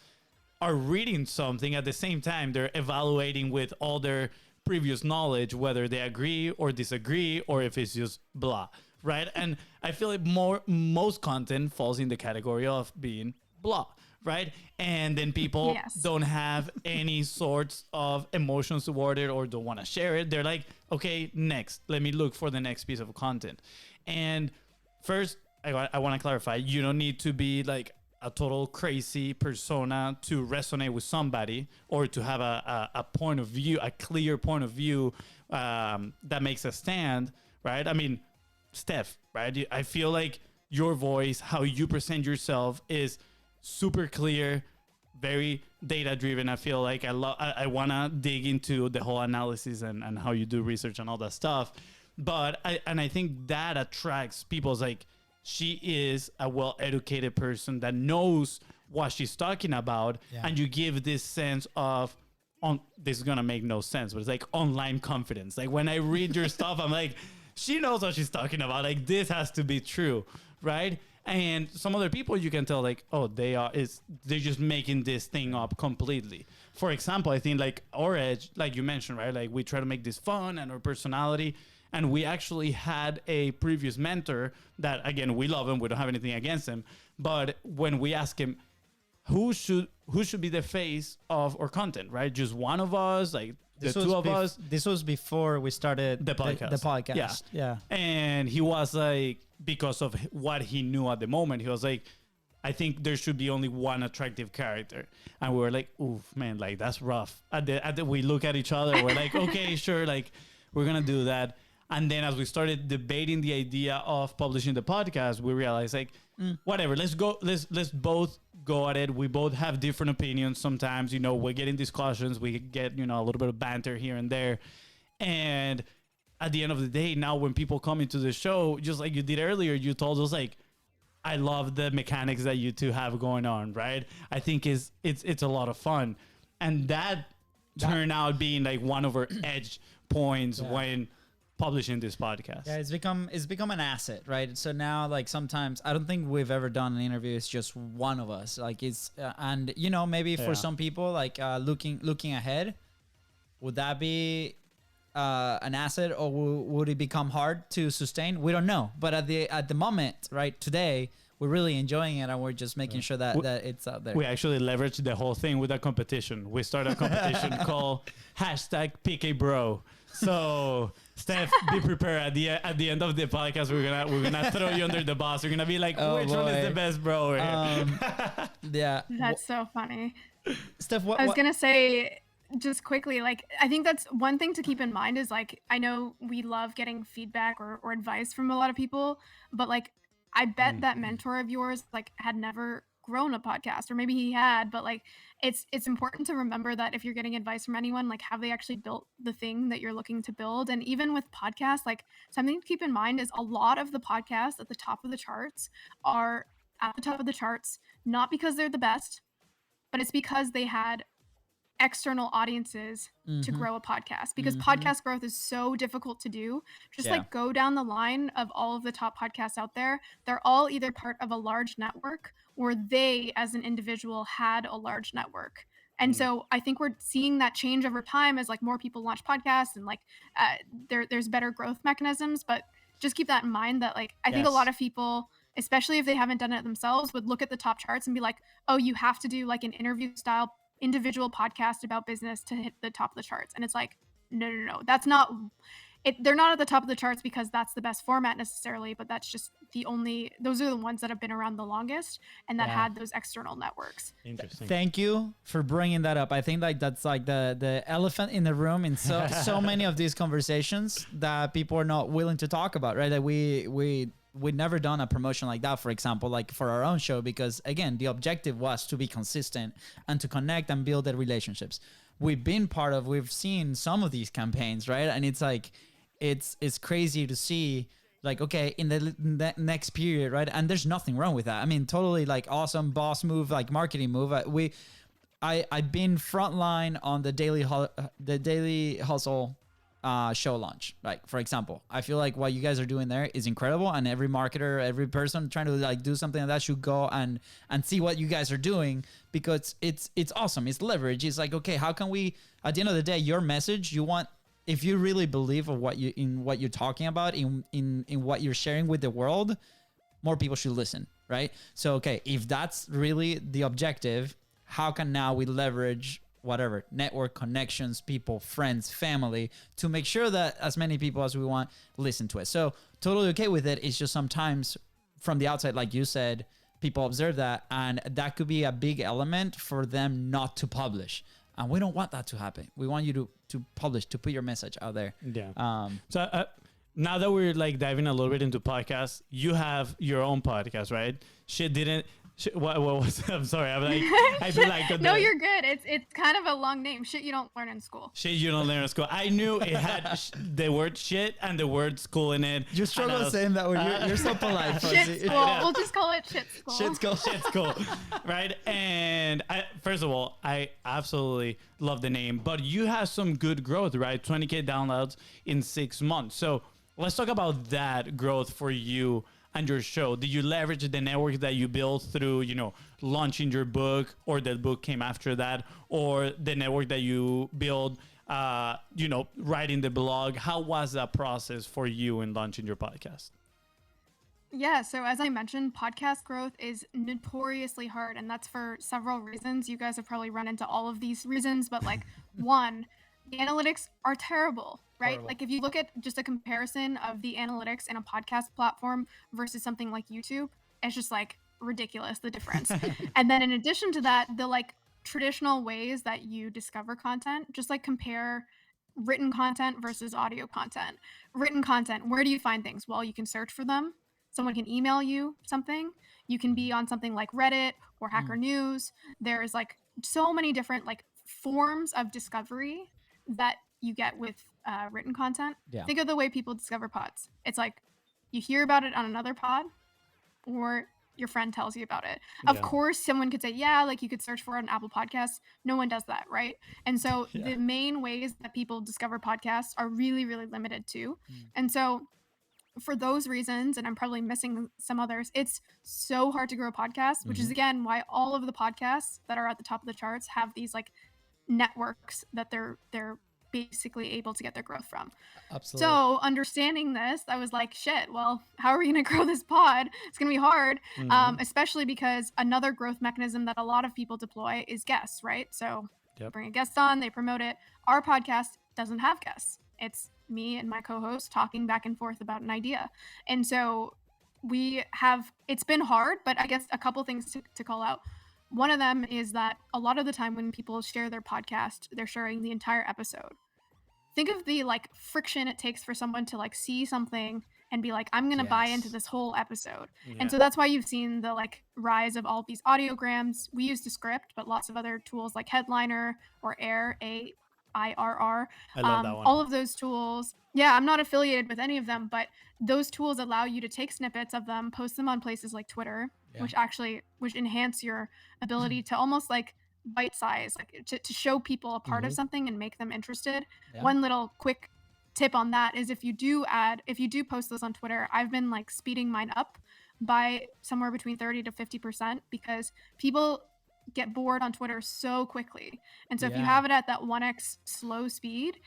are reading something at the same time, they're evaluating with all their previous knowledge, whether they agree or disagree, or if it's just blah, right? And I feel like most content falls in the category of being blah, right? And then people don't have any sorts of emotions toward it or don't want to share it. They're like, okay, next, let me look for the next piece of content. And first, I want to clarify, you don't need to be like a total crazy persona to resonate with somebody or to have a point of view, a clear point of view that makes a stand, right? I mean, Steph, right? I feel like your voice, how you present yourself is super clear, very data driven. I feel like I want to dig into the whole analysis and how you do research and all that stuff. But I think that attracts people. It's like, she is a well-educated person that knows what she's talking about. And you give this sense of, this is going to make no sense, but it's like online confidence. Like when I read your stuff, I'm like, she knows what she's talking about. Like this has to be true, right? And some other people you can tell like, oh, they're just making this thing up completely. For example, I think like our edge, like you mentioned, right? Like we try to make this fun and our personality. And we actually had a previous mentor that, again, we love him. We don't have anything against him. But when we ask him, who should be the face of our content, right? Just one of us, like the two of us. This was before we started the podcast. The podcast. Yeah. And he was like, because of what he knew at the moment, he was like, I think there should be only one attractive character. And we were like, oof, man, like that's rough. We look at each other. We're like, okay, sure. Like we're going to do that. And then as we started debating the idea of publishing the podcast, we realized like, whatever, let's both go at it. We both have different opinions. Sometimes, you know, we get in discussions, we get, you know, a little bit of banter here and there. And at the end of the day, now when people come into the show, just like you did earlier, you told us like, I love the mechanics that you two have going on, right? I think it's a lot of fun. And that turned out being like one of our edge points when publishing this podcast. Yeah, it's become an asset, right? So now, like sometimes I don't think we've ever done an interview. It's just one of us. Like it's and you know maybe for some people like looking ahead, would that be an asset or would it become hard to sustain? We don't know. But at the moment, right today, we're really enjoying it and we're just making sure that it's out there. We actually leveraged the whole thing with a competition. We started a competition called #PKBro. So Steph, be prepared. At the end of the podcast, we're gonna throw you under the bus. We're gonna be like, which one is the best bro? Yeah, That's so funny. Steph, I was gonna say, just quickly, like, I think that's one thing to keep in mind is like, I know we love getting feedback or advice from a lot of people, but like, I bet that mentor of yours like had never grown a podcast, or maybe he had, but like, it's important to remember that if you're getting advice from anyone, like, have they actually built the thing that you're looking to build? And even with podcasts, like, something to keep in mind is a lot of the podcasts at the top of the charts are at the top of the charts, not because they're the best, but it's because they had external audiences to grow a podcast, because podcast growth is so difficult to do. Just like go down the line of all of the top podcasts out there, they're all either part of a large network or they as an individual had a large network. And so I think we're seeing that change over time as like more people launch podcasts and like there's better growth mechanisms. But just keep that in mind that like I think a lot of people, especially if they haven't done it themselves, would look at the top charts and be like, oh, you have to do like an interview style individual podcast about business to hit the top of the charts. And it's like, no, that's not it. They're not at the top of the charts because that's the best format necessarily, but that's just those are the ones that have been around the longest and that had those external networks. Interesting. Thank you for bringing that up. I think like that's like the elephant in the room in so many of these conversations that people are not willing to talk about, right? That we'd never done a promotion like that, for example, like for our own show, because again, the objective was to be consistent and to connect and build the relationships. We've seen some of these campaigns, right? And it's like, it's crazy to see like, okay, in the next period, right? And there's nothing wrong with that. I mean, totally like awesome boss move, like marketing move. I've been frontline on the Daily Hustle show launch, like for example. I feel like what you guys are doing there is incredible, and every marketer, every person trying to like do something like that should go and see what you guys are doing, because it's awesome. It's leverage. It's like, okay, how can we, at the end of the day, your message, you want, if you really believe of what you're talking about, in what you're sharing with the world, more people should listen, right? So okay, if that's really the objective, how can now we leverage whatever network, connections, people, friends, family, to make sure that as many people as we want listen to it? So totally okay with it. It's just sometimes from the outside, like you said, people observe that, and that could be a big element for them not to publish. And we don't want that to happen. We want you to publish, to put your message out there. Yeah. So now that we're like diving a little bit into podcasts, you have your own podcast, right? What was I'm sorry. I'm like, I feel like no, you're good. It's kind of a long name. Shit you don't learn in school. Shit you don't learn in school. I knew it had the word shit and the word school in it. You struggle saying that word. You're so polite, FONZI. Shit school. We'll just call it shit school. Shit school. Shit school. Right? And first of all, I absolutely love the name, but you have some good growth, right? 20K downloads in 6 months. So let's talk about that growth for you and your show. Did you leverage the network that you built through, launching your book, or the book came after that, or the network that you built, writing the blog? How was that process for you in launching your podcast? Yeah, so as I mentioned, podcast growth is notoriously hard, and that's for several reasons. You guys have probably run into all of these reasons, but like one, the analytics are terrible, right? Horrible. Like if you look at just a comparison of the analytics in a podcast platform versus something like YouTube, it's just like ridiculous, the difference. And then in addition to that, the like traditional ways that you discover content, just like compare written content versus audio content. Written content, where do you find things? Well, you can search for them. Someone can email you something. You can be on something like Reddit or Hacker News. There's like so many different like forms of discovery that you get with written content. Yeah. Think of the way people discover pods. It's like you hear about it on another pod, or your friend tells you about it. Of course, someone could say, yeah, like you could search for it on Apple Podcasts. No one does that, right? And so the main ways that people discover podcasts are really, really limited too. And so for those reasons, and I'm probably missing some others, it's so hard to grow a podcast, which is again why all of the podcasts that are at the top of the charts have these like networks that they're basically able to get their growth from. Absolutely. So understanding this, I was like, shit, well, how are we going to grow this pod? It's going to be hard, especially because another growth mechanism that a lot of people deploy is guests, right? So bring a guest on, they promote it. Our podcast doesn't have guests. It's me and my co-host talking back and forth about an idea. And so it's been hard, but I guess a couple things to call out. One of them is that a lot of the time when people share their podcast, they're sharing the entire episode. Think of the like friction it takes for someone to like see something and be like, I'm going to buy into this whole episode. And so that's why you've seen the like rise of all these audiograms. We use Descript, but lots of other tools like Headliner or Air, AIRR. I love that one. All of those tools. Yeah, I'm not affiliated with any of them, but those tools allow you to take snippets of them, post them on places like Twitter, which enhance your ability to almost like bite size, like to show people a part of something and make them interested. One little quick tip on that is if you do post those on Twitter, I've been like speeding mine up by somewhere between 30 to 50% because people get bored on Twitter so quickly. And so if you have it at that 1x slow speed,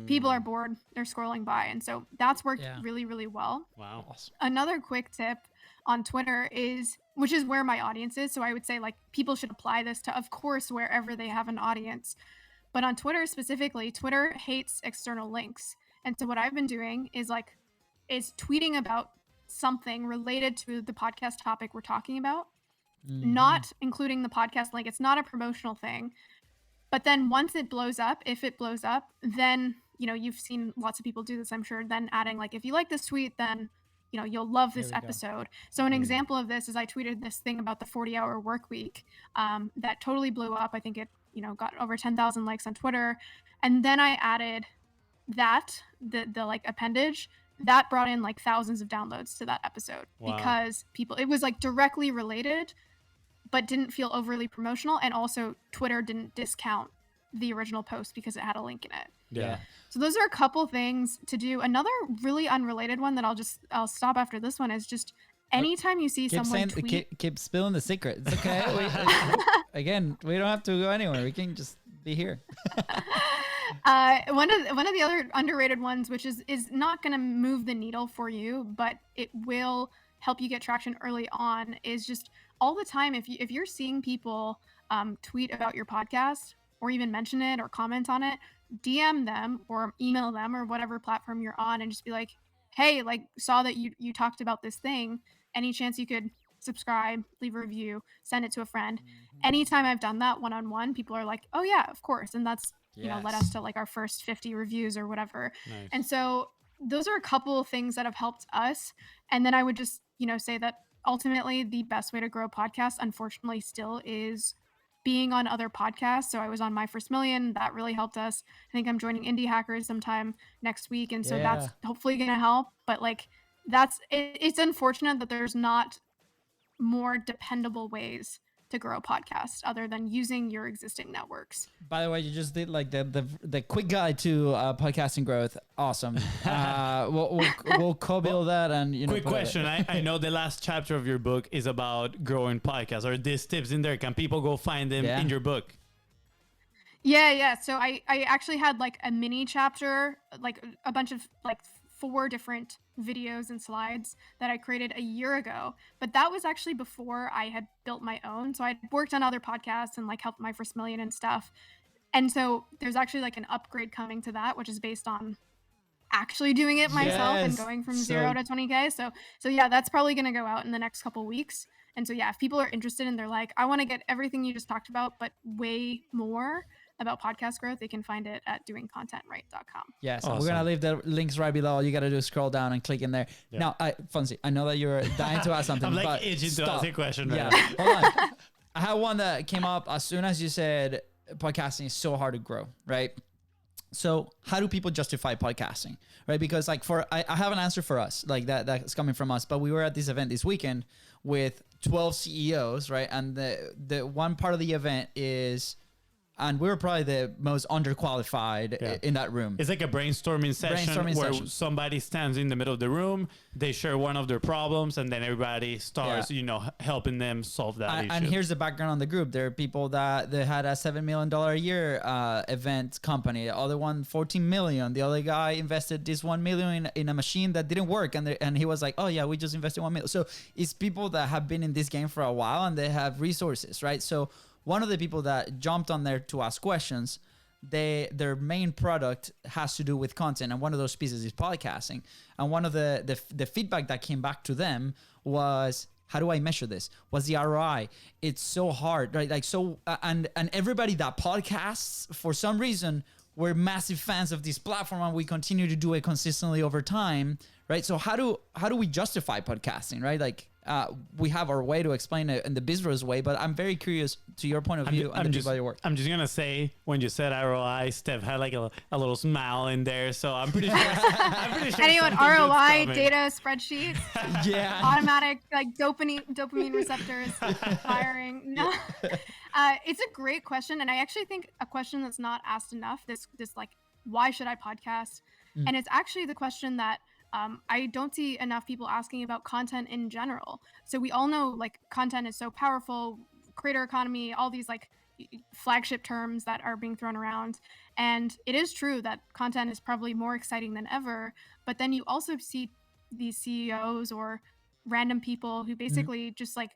people are bored, they're scrolling by. And so that's worked really, really well. Wow. Awesome. Another quick tip on Twitter which is where my audience is. So I would say like people should apply this to, of course, wherever they have an audience. But on Twitter specifically, Twitter hates external links. And so what I've been doing is tweeting about something related to the podcast topic we're talking about, not including the podcast link. It's not a promotional thing. But then once it blows up, if it blows up, then, you've seen lots of people do this, I'm sure, then adding like, if you like this tweet, then, you'll love this episode. So an example of this is I tweeted this thing about the 40-hour work week that totally blew up. I think it, got over 10,000 likes on Twitter. And then I added that, the like appendage, that brought in like thousands of downloads to that episode because it was like directly related, but didn't feel overly promotional. And also Twitter didn't discount the original post because it had a link in it. Yeah. So those are a couple things to do. Another really unrelated one that I'll stop after this one is just anytime you see someone tweet. Keep spilling the secret. It's okay. Again, we don't have to go anywhere. We can just be here. One of the other underrated ones, which is not going to move the needle for you, but it will help you get traction early on, is just all the time if you're seeing people tweet about your podcast or even mention it or comment on it, DM them or email them or whatever platform you're on and just be like, hey, like saw that you talked about this thing. Any chance you could subscribe, leave a review, send it to a friend. Anytime I've done that one-on-one, people are like, oh yeah, of course. And that's, led us to like our first 50 reviews or whatever. Nice. And so those are a couple of things that have helped us. And then I would just, say that ultimately the best way to grow a podcast, unfortunately, still is being on other podcasts. So I was on My First Million. That really helped us. I think I'm joining Indie Hackers sometime next week. And so that's hopefully going to help. But like, it's unfortunate that there's not more dependable ways to grow a podcast other than using your existing networks. By the way, you just did like the quick guide to podcasting growth. Awesome. We'll co-build that and Quick question. I know the last chapter of your book is about growing podcasts. Are these tips in there? Can people go find them in your book? Yeah. So I actually had like a mini chapter, like a bunch of like 4 different videos and slides that I created a year ago. But that was actually before I had built my own. So I'd worked on other podcasts and like helped My First Million and stuff. And so there's actually like an upgrade coming to that, which is based on actually doing it myself and going from 0 to 20K. So yeah, that's probably going to go out in the next couple weeks. And so yeah, if people are interested and they're like, I want to get everything you just talked about, but way more about podcast growth, they can find it at doingcontentright.com. Yes, awesome. We're going to leave the links right below. All you got to do is scroll down and click in there. Yeah. Now, Fonzi, I know that you're dying to ask something. I'm like itching to ask a question. Yeah, hold on. I had one that came up as soon as you said podcasting is so hard to grow, right? So how do people justify podcasting, right? Because like I have an answer for us, like that's coming from us, but we were at this event this weekend with 12 CEOs, right? And the one part of the event is, and we were probably the most underqualified in that room. It's like a brainstorming session somebody stands in the middle of the room, they share one of their problems, and then everybody starts, helping them solve that issue. And here's the background on the group. There are people that they had a $7 million a year event company. The other one, 14 million. The other guy invested this 1 million in a machine that didn't work. And he was like, oh yeah, we just invested 1 million. So it's people that have been in this game for a while and they have resources, right? So one of the people that jumped on there to ask questions, their main product has to do with content, and one of those pieces is podcasting. And one of the feedback that came back to them was, how do I measure this? What's the ROI? It's so hard, right? Like, so, and everybody that podcasts, for some reason, we're massive fans of this platform and we continue to do it consistently over time, right? So how do we justify podcasting, right? Like, we have our way to explain it in the BIZBROS way, but I'm very curious to your point of view and the people you work. I'm just gonna say, when you said ROI, Steph had like a little smile in there, so I'm pretty sure. Anyone ROI data spreadsheets, Yeah, automatic like dopamine receptors firing. No, it's a great question, and I actually think a question that's not asked enough. This like, why should I podcast? And it's actually the question that I don't see enough people asking about content in general. So we all know like content is so powerful, creator economy, all these like flagship terms that are being thrown around. And it is true that content is probably more exciting than ever. But then you also see these CEOs or random people who basically just like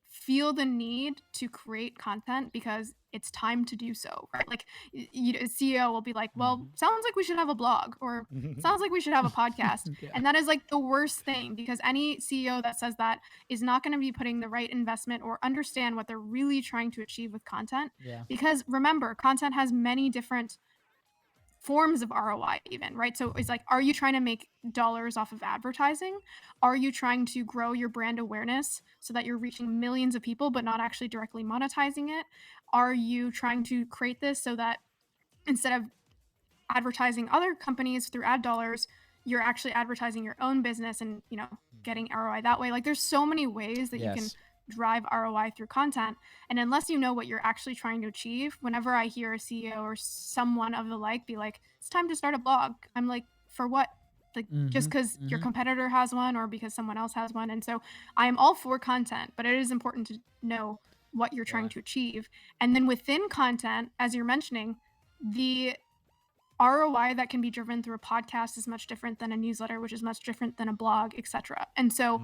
feel the need to create content because it's time to do so, right? Like a CEO will be like, well, sounds like we should have a blog, or sounds like we should have a podcast. And that is like the worst thing, because any CEO that says that is not going to be putting the right investment or understand what they're really trying to achieve with content. Because remember, content has many different forms of ROI even, right? So it's like, are you trying to make dollars off of advertising? Are you trying to grow your brand awareness so that you're reaching millions of people but not actually directly monetizing it? Are you trying to create this so that instead of advertising other companies through ad dollars, you're actually advertising your own business and, you know, getting ROI that way? Like, there's so many ways that you can drive ROI through content. And unless you know what you're actually trying to achieve, whenever I hear a CEO or someone of the like be like, it's time to start a blog, I'm like, for what? Like, just because your competitor has one or because someone else has one. And so I am all for content, but it is important to know what you're trying to achieve. And then within content, as you're mentioning, the ROI that can be driven through a podcast is much different than a newsletter, which is much different than a blog, etc. And so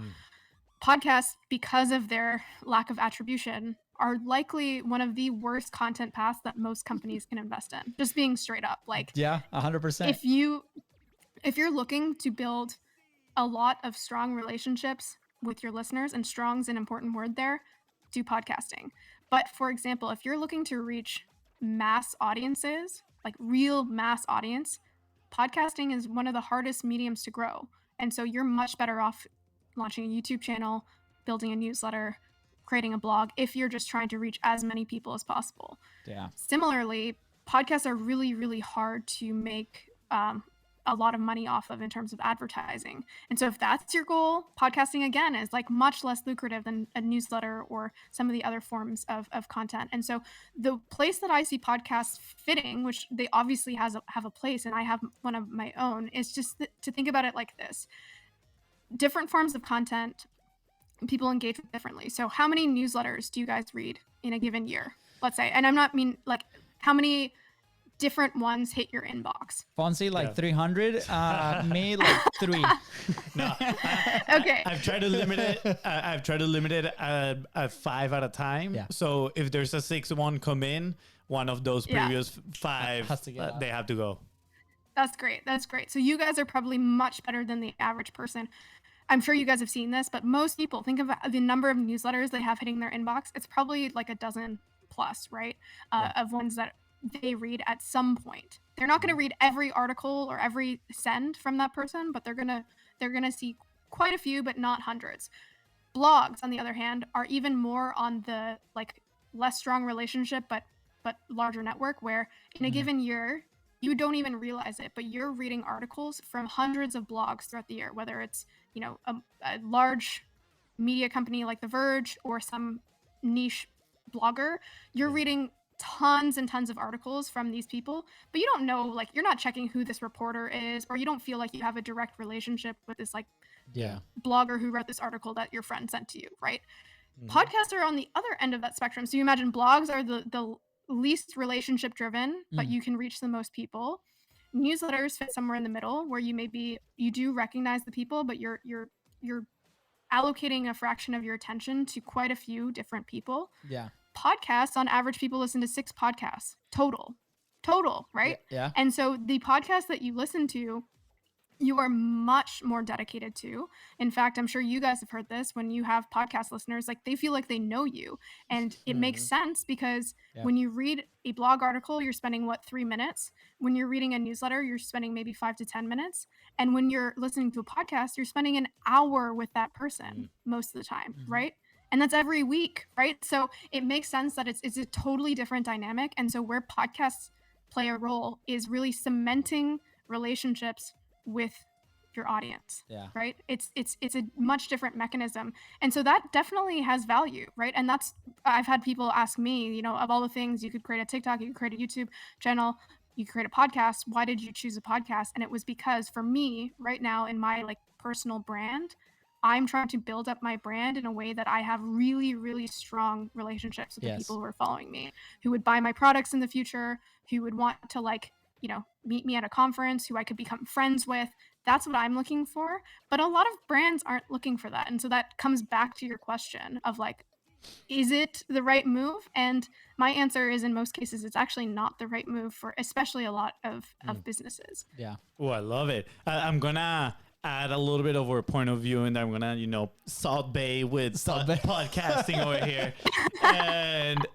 podcasts, because of their lack of attribution, are likely one of the worst content paths that most companies can invest in. Just being straight up, like, 100%. If you're looking to build a lot of strong relationships with your listeners, and strong's an important word there, do podcasting. But for example, if you're looking to reach mass audiences, like real mass audience, podcasting is one of the hardest mediums to grow. And so you're much better off launching a YouTube channel, building a newsletter, creating a blog, if you're just trying to reach as many people as possible. Similarly, podcasts are really, really hard to make a lot of money off of in terms of advertising. And so if that's your goal, podcasting again is like much less lucrative than a newsletter or some of the other forms of content. And so the place that I see podcasts fitting, which they obviously have a place, and I have one of my own, is just to think about it like this. Different forms of content, people engage with differently. So how many newsletters do you guys read in a given year, let's say? And I'm not mean like how many different ones hit your inbox. FONZI like 300, me like 3. No. Okay. I've tried to limit it. I've tried to limit it at 5 at a time. So if there's a 6th one come in, one of those previous 5 has to get out. They have to go. That's great. That's great. So you guys are probably much better than the average person. I'm sure you guys have seen this, but most people, think of the number of newsletters they have hitting their inbox. It's probably like a dozen plus, right? Of ones that they read at some point. They're not going to read every article or every send from that person, but they're going to see quite a few, but not hundreds. Blogs, on the other hand, are even more on the like less strong relationship, but larger network, where in a given year, you don't even realize it, but you're reading articles from hundreds of blogs throughout the year, whether it's, you know, a large media company like The Verge or some niche blogger. You're reading tons and tons of articles from these people, but you don't know, like, you're not checking who this reporter is, or you don't feel like you have a direct relationship with this like blogger who wrote this article that your friend sent to you, right? Podcasts are on the other end of that spectrum. So you imagine blogs are the least relationship driven, but you can reach the most people. Newsletters fit somewhere in the middle, where you do recognize the people, but you're allocating a fraction of your attention to quite a few different people. Podcasts, on average, people listen to 6 podcasts total, right? And so the podcast that you listen to you are much more dedicated to. In fact, I'm sure you guys have heard this when you have podcast listeners, like they feel like they know you. And it makes sense because when you read a blog article, you're spending 3 minutes. When you're reading a newsletter, you're spending maybe 5 to 10 minutes. And when you're listening to a podcast, you're spending an hour with that person most of the time, right? And that's every week, right? So it makes sense that it's a totally different dynamic. And so where podcasts play a role is really cementing relationships with your audience, right? It's a much different mechanism. And so that definitely has value, right? And that's, I've had people ask me, of all the things, you could create a TikTok, you could create a YouTube channel, you could create a podcast. Why did you choose a podcast? And it was because for me right now in my personal brand, I'm trying to build up my brand in a way that I have really, really strong relationships with the people who are following me, who would buy my products in the future, who would want to meet me at a conference, who I could become friends with. That's what I'm looking for. But a lot of brands aren't looking for that. And so that comes back to your question of is it the right move? And my answer is in most cases, it's actually not the right move for especially a lot of businesses. Yeah. Oh, I love it. I'm going to add a little bit of our point of view, and I'm going to, Salt Bay with podcasting over here. And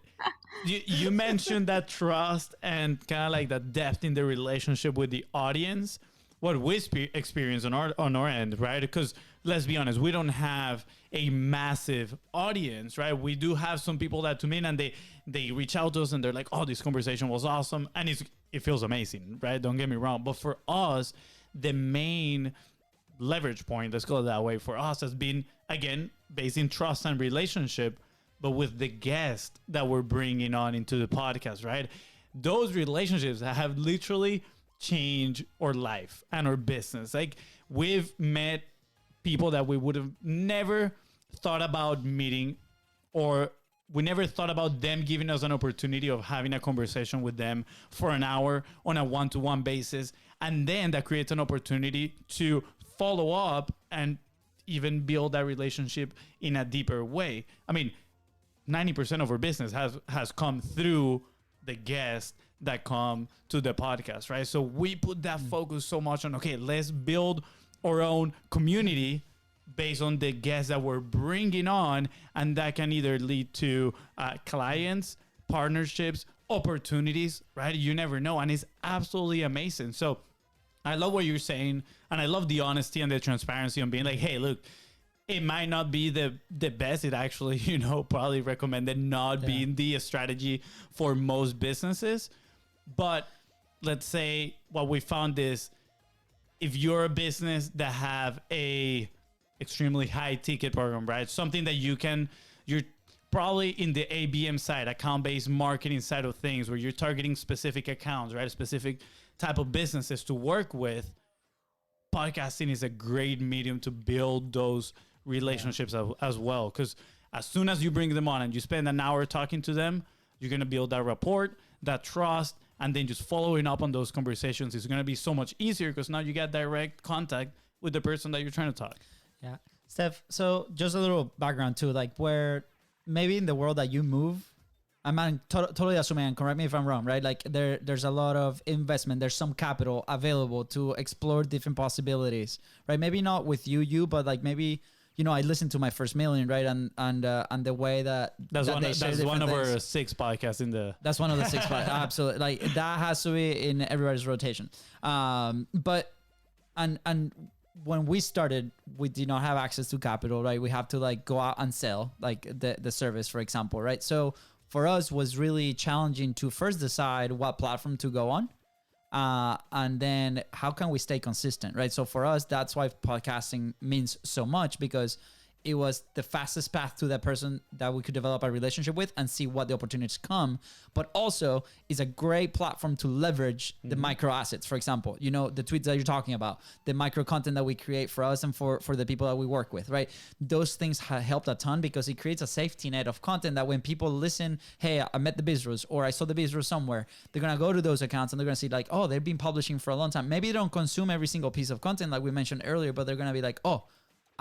you mentioned that trust and kind of that depth in the relationship with the audience. What we experience on our end, right? Because let's be honest, we don't have a massive audience, right? We do have some people that tune in and they reach out to us and they're like, "Oh, this conversation was awesome," and it feels amazing, right? Don't get me wrong, but for us, the main leverage point, let's call it that way, for us has been, again, based in trust and relationship, but with the guest that we're bringing on into the podcast, right? Those relationships have literally changed our life and our business. We've met people that we would have never thought about meeting, or we never thought about them giving us an opportunity of having a conversation with them for an hour on a one-to-one basis. And then that creates an opportunity to follow up and even build that relationship in a deeper way. I mean, 90% of our business has come through the guests that come to the podcast, right? So we put that focus so much on, okay, let's build our own community based on the guests that we're bringing on, and that can either lead to clients, partnerships, opportunities, right? You never know, and it's absolutely amazing. So I love what you're saying, and I love the honesty and the transparency on being like, hey, look, it might not be the best. It actually, probably recommended not being the strategy for most businesses. But let's say what we found is, if you're a business that have a extremely high ticket program, right? Something that you're probably in the ABM side, account-based marketing side of things, where you're targeting specific accounts, right? Specific type of businesses to work with. Podcasting is a great medium to build those relationships as well. Because as soon as you bring them on and you spend an hour talking to them, you're going to build that rapport, that trust, and then just following up on those conversations is going to be so much easier, because now you get direct contact with the person that you're trying to talk. Yeah. Steph, so just a little background too, where maybe in the world that you move, I'm totally assuming, and correct me if I'm wrong, right? There's a lot of investment, there's some capital available to explore different possibilities, right? Maybe not with you, but maybe, I listened to My First Million, right? And the way that's one of our 6 podcasts in the. That's one of the 6 podcasts. Absolutely. That has to be in everybody's rotation. But when we started, we did not have access to capital, right? We have to go out and sell the service, for example, right? So for us was really challenging to first decide what platform to go on. And then how can we stay consistent, right? So for us, that's why podcasting means so much, because it was the fastest path to that person that we could develop a relationship with and see what the opportunities come. But also is a great platform to leverage the micro assets. For example, the tweets that you're talking about, the micro content that we create for us and for the people that we work with, right? Those things have helped a ton, because it creates a safety net of content that when people listen, hey, I met the BIZBROS, or I saw the BIZBROS somewhere, they're going to go to those accounts and they're going to see oh, they've been publishing for a long time. Maybe they don't consume every single piece of content like we mentioned earlier, but they're going to be like, oh,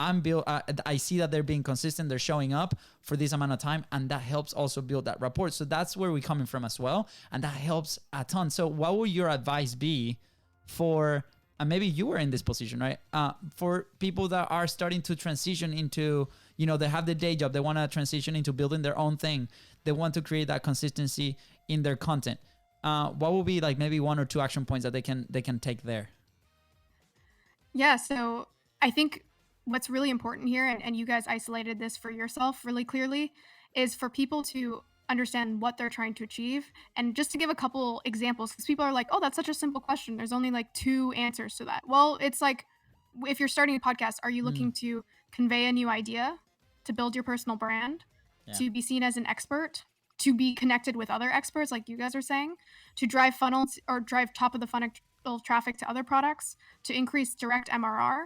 I see that they're being consistent. They're showing up for this amount of time, and that helps also build that rapport. So that's where we're coming from as well, and that helps a ton. So what would your advice be for and maybe you were in this position, right? For people that are starting to transition into, you know, they have the day job, they want to transition into building their own thing. They want to create that consistency in their content. What will be like maybe 1 or 2 action points that they can take there? Yeah, so I think what's really important here, and you guys isolated this for yourself really clearly, is for people to understand what they're trying to achieve. And just to give a couple examples, because people are like, oh, that's such a simple question. There's only like 2 answers to that. Well, it's like, if you're starting a podcast, are you looking to convey a new idea, to build your personal brand, to be seen as an expert, to be connected with other experts, like you guys are saying, to drive funnels or drive top of the funnel traffic to other products, to increase direct MRR,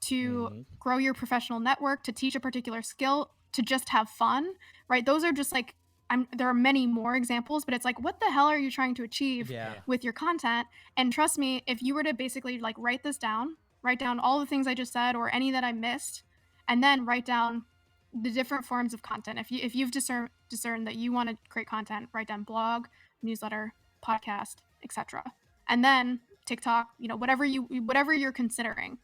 to grow your professional network, to teach a particular skill, to just have fun, right? Those are just like, there are many more examples, but it's like, what the hell are you trying to achieve with your content? And trust me, if you were to basically like write down all the things I just said or any that I missed, and then write down the different forms of content. If you've discerned that you want to create content, write down blog, newsletter, podcast, etc. And then TikTok, you know, whatever you're considering,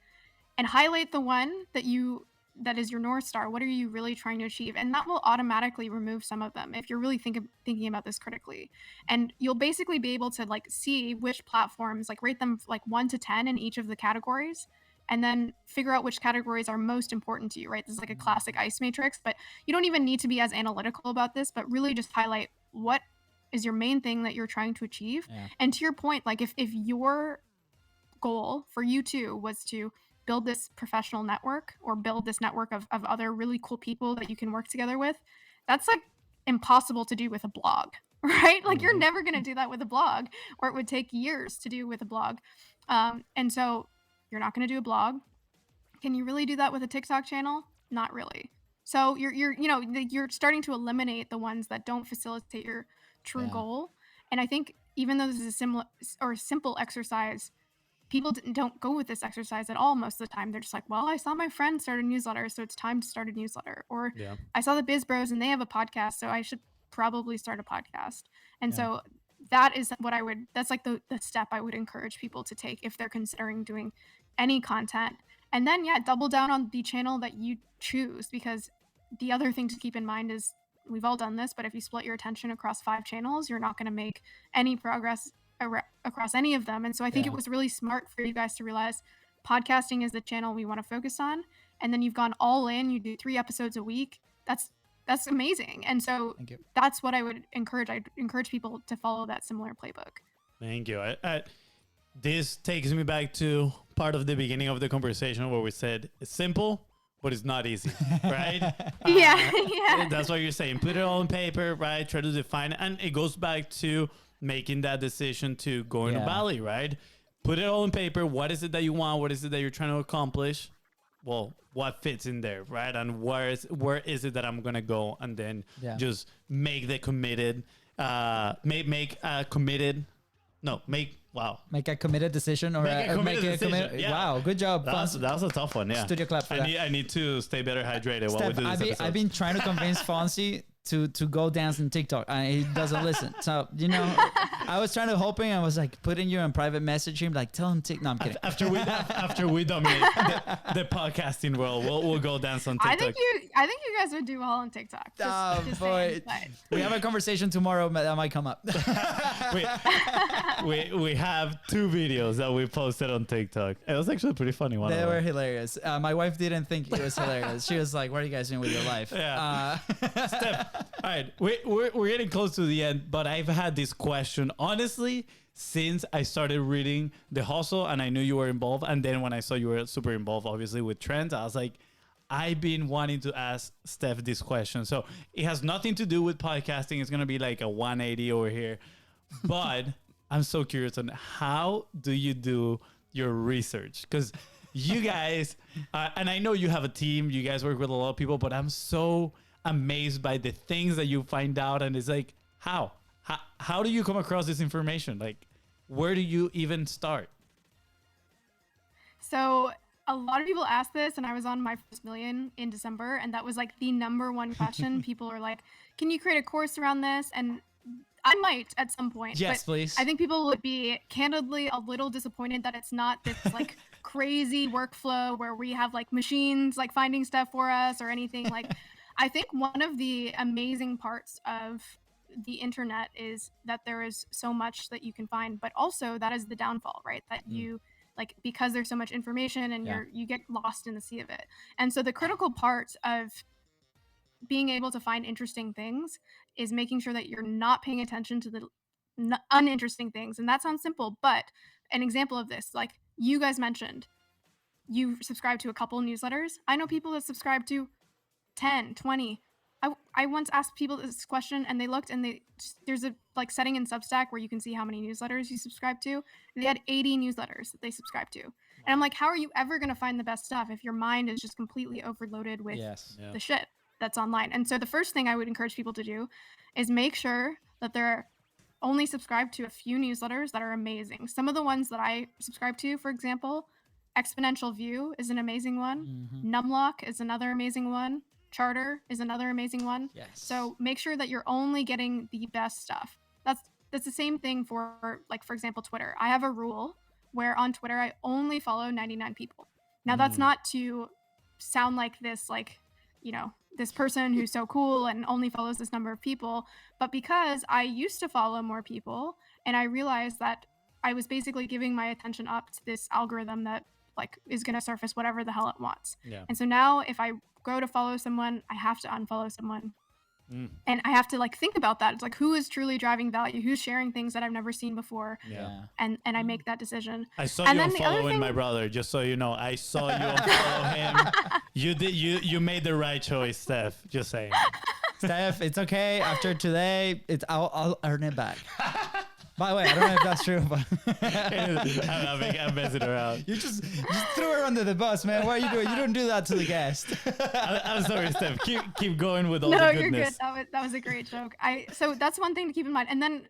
and highlight the one that is your North Star. What are you really trying to achieve? And that will automatically remove some of them if you're really thinking about this critically. And you'll basically be able to like see which platforms, like rate them like 1 to 10 in each of the categories, and then figure out which categories are most important to you, right? This is like a classic ICE matrix, but you don't even need to be as analytical about this, but really just highlight what is your main thing that you're trying to achieve. And to your point, like if your goal for you too was to build this professional network or build this network of other really cool people that you can work together with, that's like impossible to do with a blog, right? Like you're never going to do that with a blog, or it would take years to do with a blog. And so you're not going to do a blog. Can you really do that with a TikTok channel? Not really. So you're starting to eliminate the ones that don't facilitate your true goal. And I think even though this is a similar or simple exercise, people don't go with this exercise at all most of the time. They're just like, well, I saw my friend start a newsletter, so it's time to start a newsletter. Or I saw the BIZBROS and they have a podcast, so I should probably start a podcast. And so that is that's like the step I would encourage people to take if they're considering doing any content. And then, double down on the channel that you choose, because the other thing to keep in mind is, we've all done this, but if you split your attention across 5 channels, you're not going to make any progress across any of them. And so I think it was really smart for you guys to realize podcasting is the channel we want to focus on. And then you've gone all in, you do 3 episodes a week. That's amazing. And so that's what I would encourage. I'd encourage people to follow that similar playbook. Thank you. This takes me back to part of the beginning of the conversation where we said it's simple, but it's not easy, right? Yeah. That's what you're saying. Put it all on paper, right? Try to define it. And it goes back to making that decision to go into Bali, right? Put it all on paper. What is it that you want? What is it that you're trying to accomplish? Well, what fits in there, right? And where is it that I'm going to go? And then just make the committed, make a committed decision or make a committed. Yeah. Wow, good job. That was a tough one. Yeah. Studio clap for that. I need to stay better hydrated while we do this episode. I've been trying to convince FONZI to go dance on TikTok, and he doesn't listen. So, I was trying to hoping, I was like putting you in private message him, like tell him TikTok. No, I'm kidding. After we dominate the podcasting world, we'll go dance on TikTok. I think you guys would do well on TikTok. Just boy. We have a conversation tomorrow that might come up. we have 2 videos that we posted on TikTok. It was actually pretty funny. They were hilarious. My wife didn't think it was hilarious. She was like, what are you guys doing with your life? Yeah. Steph, all right, we're getting close to the end, but I've had this question, honestly, since I started reading The Hustle and I knew you were involved. And then when I saw you were super involved, obviously, with trends, I was like, I've been wanting to ask Steph this question. So it has nothing to do with podcasting. It's going to be like a 180 over here. But I'm so curious on how do you do your research? Because you guys, and I know you have a team, you guys work with a lot of people, but I'm so amazed by the things that you find out. And it's like, how do you come across this information? Like, where do you even start? So a lot of people ask this, and I was on my first million in December, and that was like the number one question. People are like, can you create a course around this? And I might at some point. Yes, but please. I think people would be candidly a little disappointed that it's not this like crazy workflow where we have like machines like finding stuff for us or anything. Like, I think one of the amazing parts of the internet is that there is so much that you can find, but also that is the downfall, right? That you like, because there's so much information and you get lost in the sea of it. And so the critical part of being able to find interesting things is making sure that you're not paying attention to the uninteresting things. And that sounds simple, but an example of this, like you guys mentioned, you subscribe to a couple newsletters. I know people that subscribe to 10, 20. I once asked people this question and they looked and there's a like setting in Substack where you can see how many newsletters you subscribe to. And they had 80 newsletters that they subscribe to. And I'm like, how are you ever going to find the best stuff if your mind is just completely overloaded with the shit that's online? And so the first thing I would encourage people to do is make sure that they're only subscribed to a few newsletters that are amazing. Some of the ones that I subscribe to, for example, Exponential View is an amazing one. Numlock is another amazing one. Charter is another amazing one. Yes. So make sure that you're only getting the best stuff. That's the same thing for, like, for example, Twitter. I have a rule where on Twitter I only follow 99 people. Now that's not to sound like this, like, you know, this person who's so cool and only follows this number of people, but because I used to follow more people and I realized that I was basically giving my attention up to this algorithm that like is going to surface whatever the hell it wants. And so now if I go to follow someone, I have to unfollow someone. And I have to like think about that. It's like, who is truly driving value? Who's sharing things that I've never seen before? And I make that decision. I saw and you then the other unfollowing thing, my brother, just so you know. I saw you unfollow him. You made the right choice, Steph. Just saying. Steph, it's okay. After today, I'll earn it back. By the way, I don't know if that's true, but I'm messing around. you just threw her under the bus, man. What are you doing? You don't do that to the guest. I'm sorry, Steph. Keep going with all no, the you're goodness. good. That was a great joke. So that's one thing to keep in mind. And then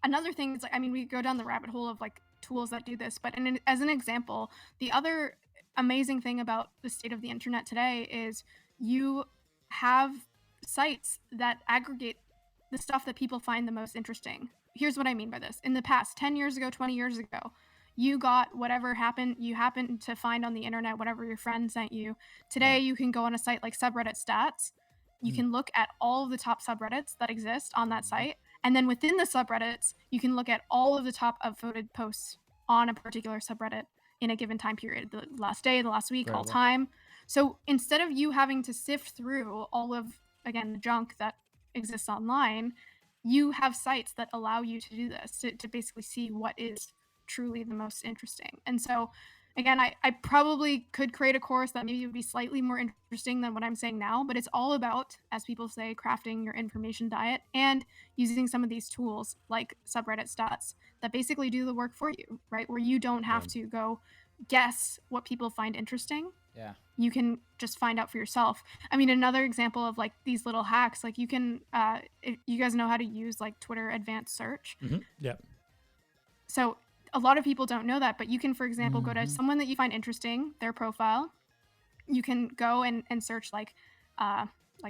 another thing is, like, I mean, we go down the rabbit hole of like tools that do this, but as an example, the other amazing thing about the state of the internet today is you have sites that aggregate the stuff that people find the most interesting. Here's what I mean by this. In the past, 10 years ago, 20 years ago, you got whatever you happened to find on the internet, whatever your friend sent you. Today, you can go on a site like subreddit stats. You can look at all of the top subreddits that exist on that site. And then within the subreddits, you can look at all of the top upvoted posts on a particular subreddit in a given time period, the last day, the last week, all time. So instead of you having to sift through all of, again, the junk that exists online, you have sites that allow you to do this, to basically see what is truly the most interesting. And so, again, I probably could create a course that maybe would be slightly more interesting than what I'm saying now, but it's all about, as people say, crafting your information diet and using some of these tools like subreddit stats that basically do the work for you, right? Where you don't have to go guess what people find interesting. You can just find out for yourself. I mean, another example of like these little hacks, like you can, if you guys know how to use like Twitter advanced search. So a lot of people don't know that, but you can, for example, go to someone that you find interesting, their profile. You can go and search like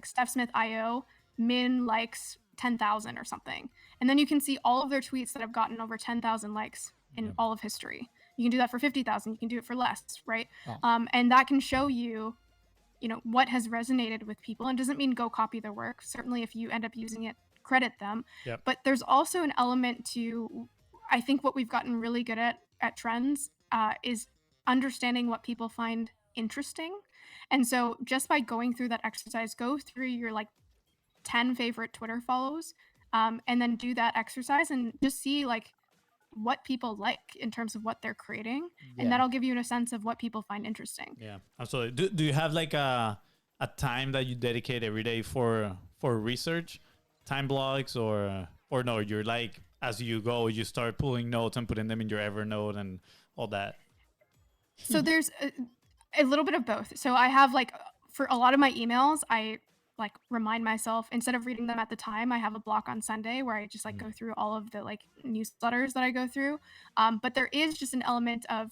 Steph Smith IO min likes 10,000 or something. And then you can see all of their tweets that have gotten over 10,000 likes in all of history. You can do that for 50,000. You can do it for less, right? And that can show you, what has resonated with people. And doesn't mean go copy their work. Certainly, if you end up using it, credit them. But there's also an element to, I think, what we've gotten really good at Trends is understanding what people find interesting. And so just by going through that exercise, go through your like 10 favorite Twitter follows, and then do that exercise and just see like what people like in terms of what they're creating, and that'll give you a sense of what people find interesting. Absolutely. Do you have like a time that you dedicate every day for research, time blocks, or no, you're like, as you go, you start pulling notes and putting them in your Evernote and all that? So there's a little bit of both. So I have like, for a lot of my emails, I like remind myself, instead of reading them at the time, I have a block on Sunday where I just like go through all of the like newsletters that I go through. But there is just an element of,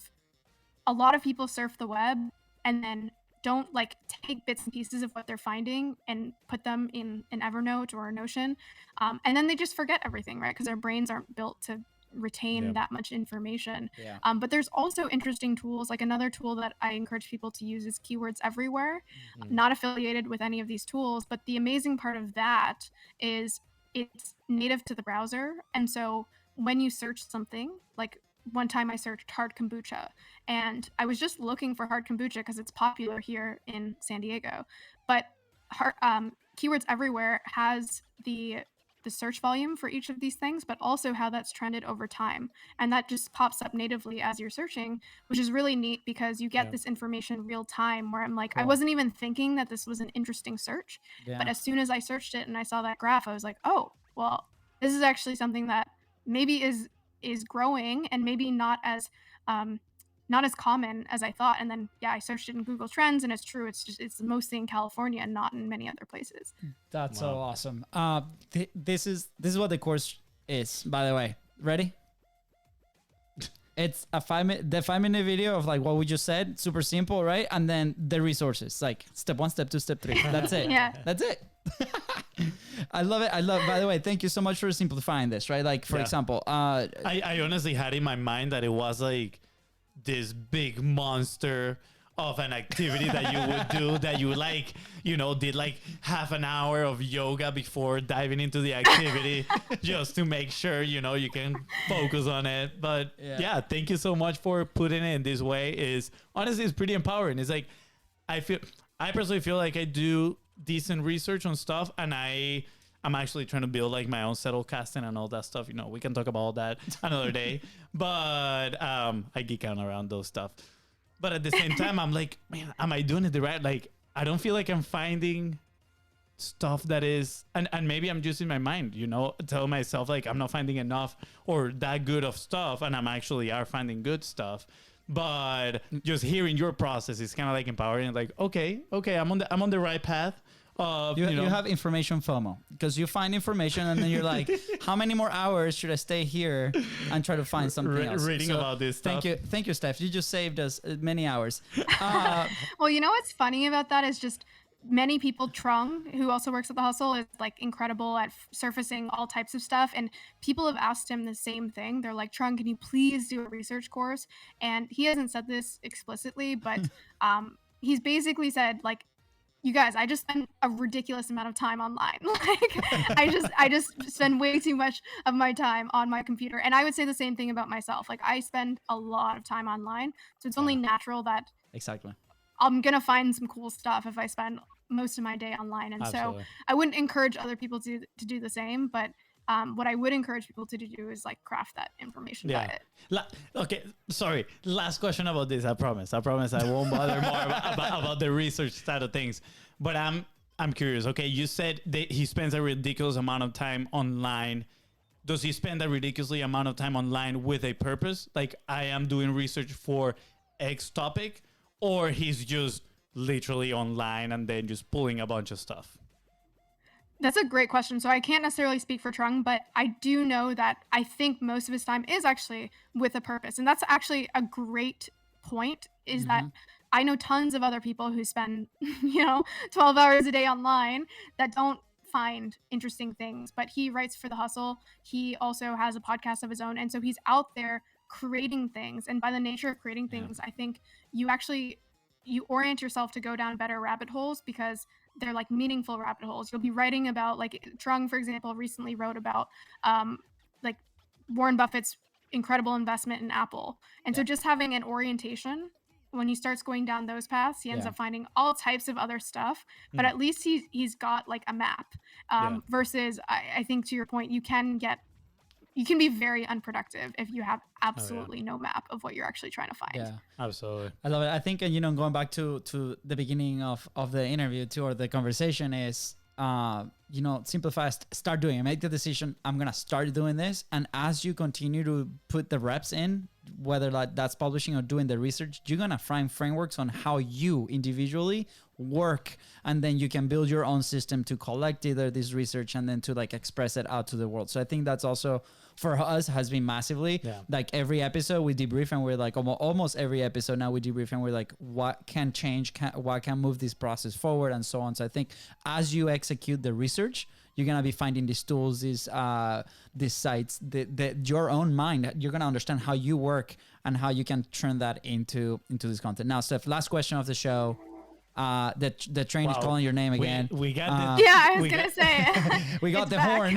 a lot of people surf the web and then don't like take bits and pieces of what they're finding and put them in an Evernote or a Notion. And then they just forget everything, right? Because their brains aren't built to retain that much information. But there's also interesting tools. Like another tool that I encourage people to use is Keywords Everywhere. Not affiliated with any of these tools, but the amazing part of that is it's native to the browser. And so when you search something, like one time I searched hard kombucha, and I was just looking for hard kombucha because it's popular here in San Diego. But Keywords Everywhere has the search volume for each of these things, but also how that's trended over time. And that just pops up natively as you're searching, which is really neat because you get this information real time where I'm like, I wasn't even thinking that this was an interesting search. But as soon as I searched it and I saw that graph, I was like, oh, well, this is actually something that maybe is growing and maybe not as common as I thought. And then I searched it in Google Trends, and it's true. It's mostly in California and not in many other places. That's so awesome. This is what the course is, by the way. Ready? It's a 5-minute video of like what we just said. Super simple, right? And then the resources, like step 1, step 2, step 3. That's it. That's it. I love it. By the way, thank you so much for simplifying this, right? Like, for example, I honestly had in my mind that it was like this big monster of an activity that you would do, that you like, did like half an hour of yoga before diving into the activity just to make sure, you can focus on it. But thank you so much for putting it in this way. Honestly, it's pretty empowering. It's like, I personally feel like I do decent research on stuff, and I'm actually trying to build like my own settle casting and all that stuff. We can talk about all that another day, but I geek out around those stuff. But at the same time, I'm like, man, am I doing it the right? Like, I don't feel like I'm finding stuff that is, and maybe I'm just in my mind, tell myself like I'm not finding enough or that good of stuff, and I'm actually finding good stuff. But just hearing your process is kind of like empowering. Like, okay, I'm on the right path. You have information FOMO because you find information and then you're like, how many more hours should I stay here and try to find something else? Reading about this stuff. Thank you, Steph. You just saved us many hours. Well, what's funny about that is just many people, Trung, who also works at The Hustle, is like incredible at surfacing all types of stuff. And people have asked him the same thing. They're like, Trung, can you please do a research course? And he hasn't said this explicitly, but he's basically said like, you guys, I just spend a ridiculous amount of time online. Like I just spend way too much of my time on my computer. And I would say the same thing about myself. Like I spend a lot of time online. So it's only natural that I'm going to find some cool stuff if I spend most of my day online. And so I wouldn't encourage other people to do the same, but what I would encourage people to do is like craft that information diet. Okay, sorry. Last question about this. I promise I won't bother more about the research side of things. But I'm curious. Okay, you said that he spends a ridiculous amount of time online. Does he spend a ridiculously amount of time online with a purpose? Like I am doing research for X topic, or he's just literally online and then just pulling a bunch of stuff? That's a great question. So I can't necessarily speak for Trung, but I do know that I think most of his time is actually with a purpose. And that's actually a great point, is that I know tons of other people who spend, 12 hours a day online that don't find interesting things. But he writes for The Hustle. He also has a podcast of his own. And so he's out there creating things. And by the nature of creating things, I think you orient yourself to go down better rabbit holes because they're like meaningful rabbit holes. You'll be writing about, like Trung, for example, recently wrote about like Warren Buffett's incredible investment in Apple. And so just having an orientation, when he starts going down those paths, he ends up finding all types of other stuff, but at least he's got like a map versus I think to your point, you can be very unproductive if you have absolutely no map of what you're actually trying to find. Yeah, absolutely. I love it. I think, going back to the beginning of the interview too, or the conversation is, simplify, start doing it, make the decision. I'm going to start doing this. And as you continue to put the reps in, whether like that's publishing or doing the research, you're going to find frameworks on how you individually work, and then you can build your own system to collect either this research and then to like express it out to the world. So I think that's also for us has been massively like every episode we debrief and we're like almost every episode now we debrief and we're like what can change, what can move this process forward and so on. So I think as you execute the research, you're gonna be finding these tools, these sites, your own mind. You're gonna understand how you work and how you can turn that into this content. Now, Steph, last question of the show. The train is calling your name again. We got I was gonna say we got the horn.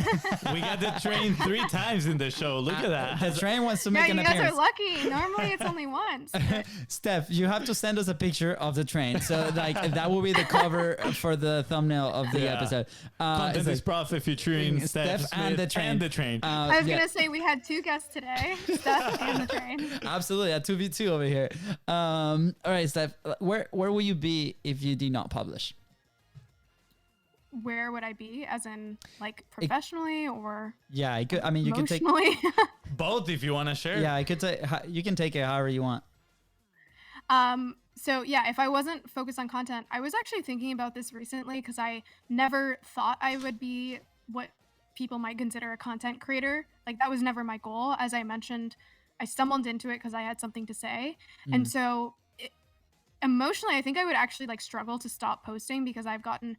we got the train 3 times in the show. Look at that. The train wants to make an you guys appearance. are lucky. Normally it's only once. Steph, you have to send us a picture of the train. So like that will be the cover for the thumbnail of the episode. Content is Profit featuring Steph Smith and the train. I was gonna say we had 2 guests today, Steph and the train. Absolutely, a 2v2 over here. All right, Steph, where will you be if you did not publish? Where would I be, as in like professionally or? Yeah, I could. I mean, you can take both if you want to share. Yeah, I could take. You can take it however you want. So yeah, if I wasn't focused on content, I was actually thinking about this recently because I never thought I would be what people might consider a content creator. Like that was never my goal. As I mentioned, I stumbled into it because I had something to say, and so. Emotionally, I think I would actually like struggle to stop posting because I've gotten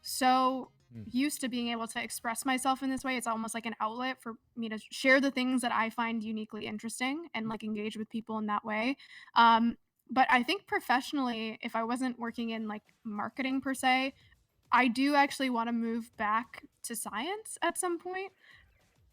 so used to being able to express myself in this way. It's almost like an outlet for me to share the things that I find uniquely interesting and like engage with people in that way. But I think professionally, if I wasn't working in like marketing per se, I do actually want to move back to science at some point.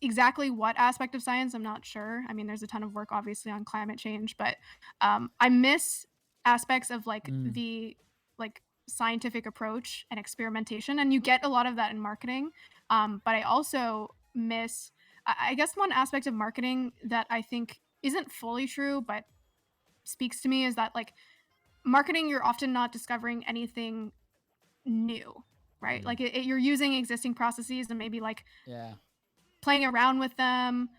Exactly what aspect of science, I'm not sure. I mean, there's a ton of work obviously on climate change, but I miss aspects of like the like scientific approach and experimentation, and you get a lot of that in marketing, but I also miss I guess one aspect of marketing that I think isn't fully true but speaks to me is that like marketing, you're often not discovering anything new, right? Like you're using existing processes and maybe like playing around with them,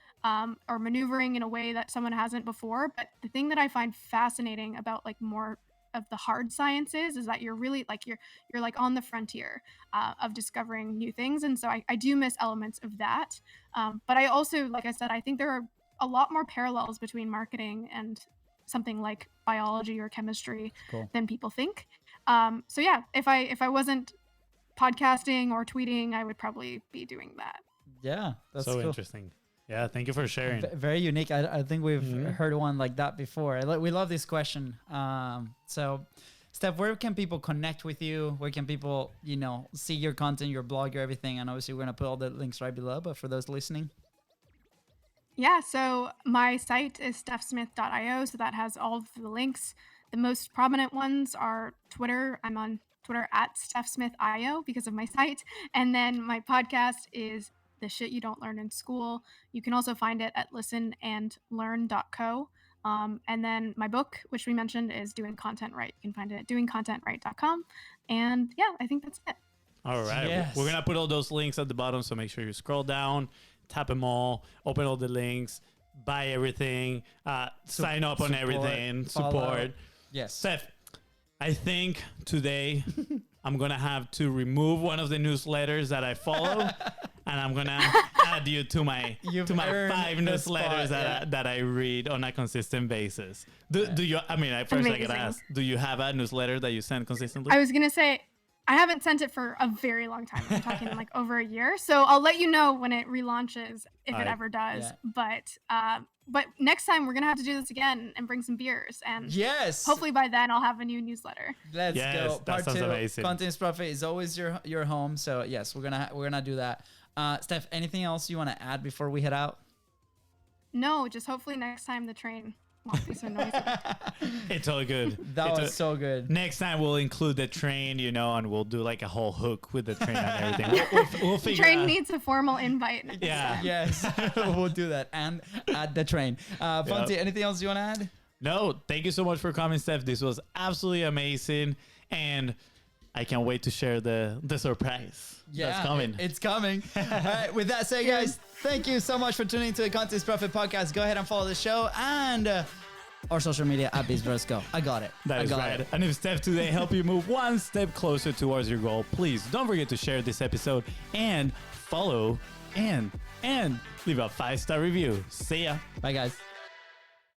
or maneuvering in a way that someone hasn't before. But the thing that I find fascinating about like more of the hard sciences is that you're really like you're like on the frontier of discovering new things, and so I do miss elements of that. But I also, like I said, I think there are a lot more parallels between marketing and something like biology or chemistry than people think. So yeah, if I wasn't podcasting or tweeting, I would probably be doing that. Yeah, that's so cool. interesting. Yeah, thank you for sharing. Very unique. I think we've heard one like that before. We love this question. So, Steph, where can people connect with you? Where can people, see your content, your blog, your everything? And obviously, we're going to put all the links right below. But for those listening. Yeah, so my site is stephsmith.io. So that has all of the links. The most prominent ones are Twitter. I'm on Twitter at stephsmith.io because of my site. And then my podcast is The Shit You Don't Learn in School. You can also find it at listenandlearn.co. And then my book, which we mentioned, is Doing Content Right. You can find it at doingcontentright.com. And yeah, I think that's it. All right. Yes. We're going to put all those links at the bottom, so make sure you scroll down, tap them all, open all the links, buy everything, sign up on everything, support. Yes. Steph, I think today I'm going to have to remove one of the newsletters that I follow, and I'm going to add you to my 5 newsletters that I read on a consistent basis. Do you, I got to ask, do you have a newsletter that you send consistently? I was going to say, I haven't sent it for a very long time. I'm talking like over a year. So I'll let you know when it relaunches, if it ever does. Yeah. But next time we're going to have to do this again and bring some beers. And hopefully by then I'll have a new newsletter. Let's go. That sounds amazing. Content is Profit is always your home. So yes, we're gonna do that. Steph, anything else you want to add before we head out? No, just hopefully next time the train won't be so noisy. It's all good. That was so good. Next time we'll include the train, and we'll do like a whole hook with the train and everything. We'll figure train out. needs a formal invite. Yeah. Yes, we'll do that. And at the train. FONZI, anything else you want to add? No, thank you so much for coming, Steph. This was absolutely amazing. And I can't wait to share the surprise. That's coming. It's coming. All right. With that said, guys, thank you so much for tuning into the Content is Profit podcast. Go ahead and follow the show, and or social media at BIZBROS. Go. I got it. That I is got right. it. And if Steph today helped you move one step closer towards your goal, please don't forget to share this episode and follow and leave a 5-star review. See ya. Bye, guys.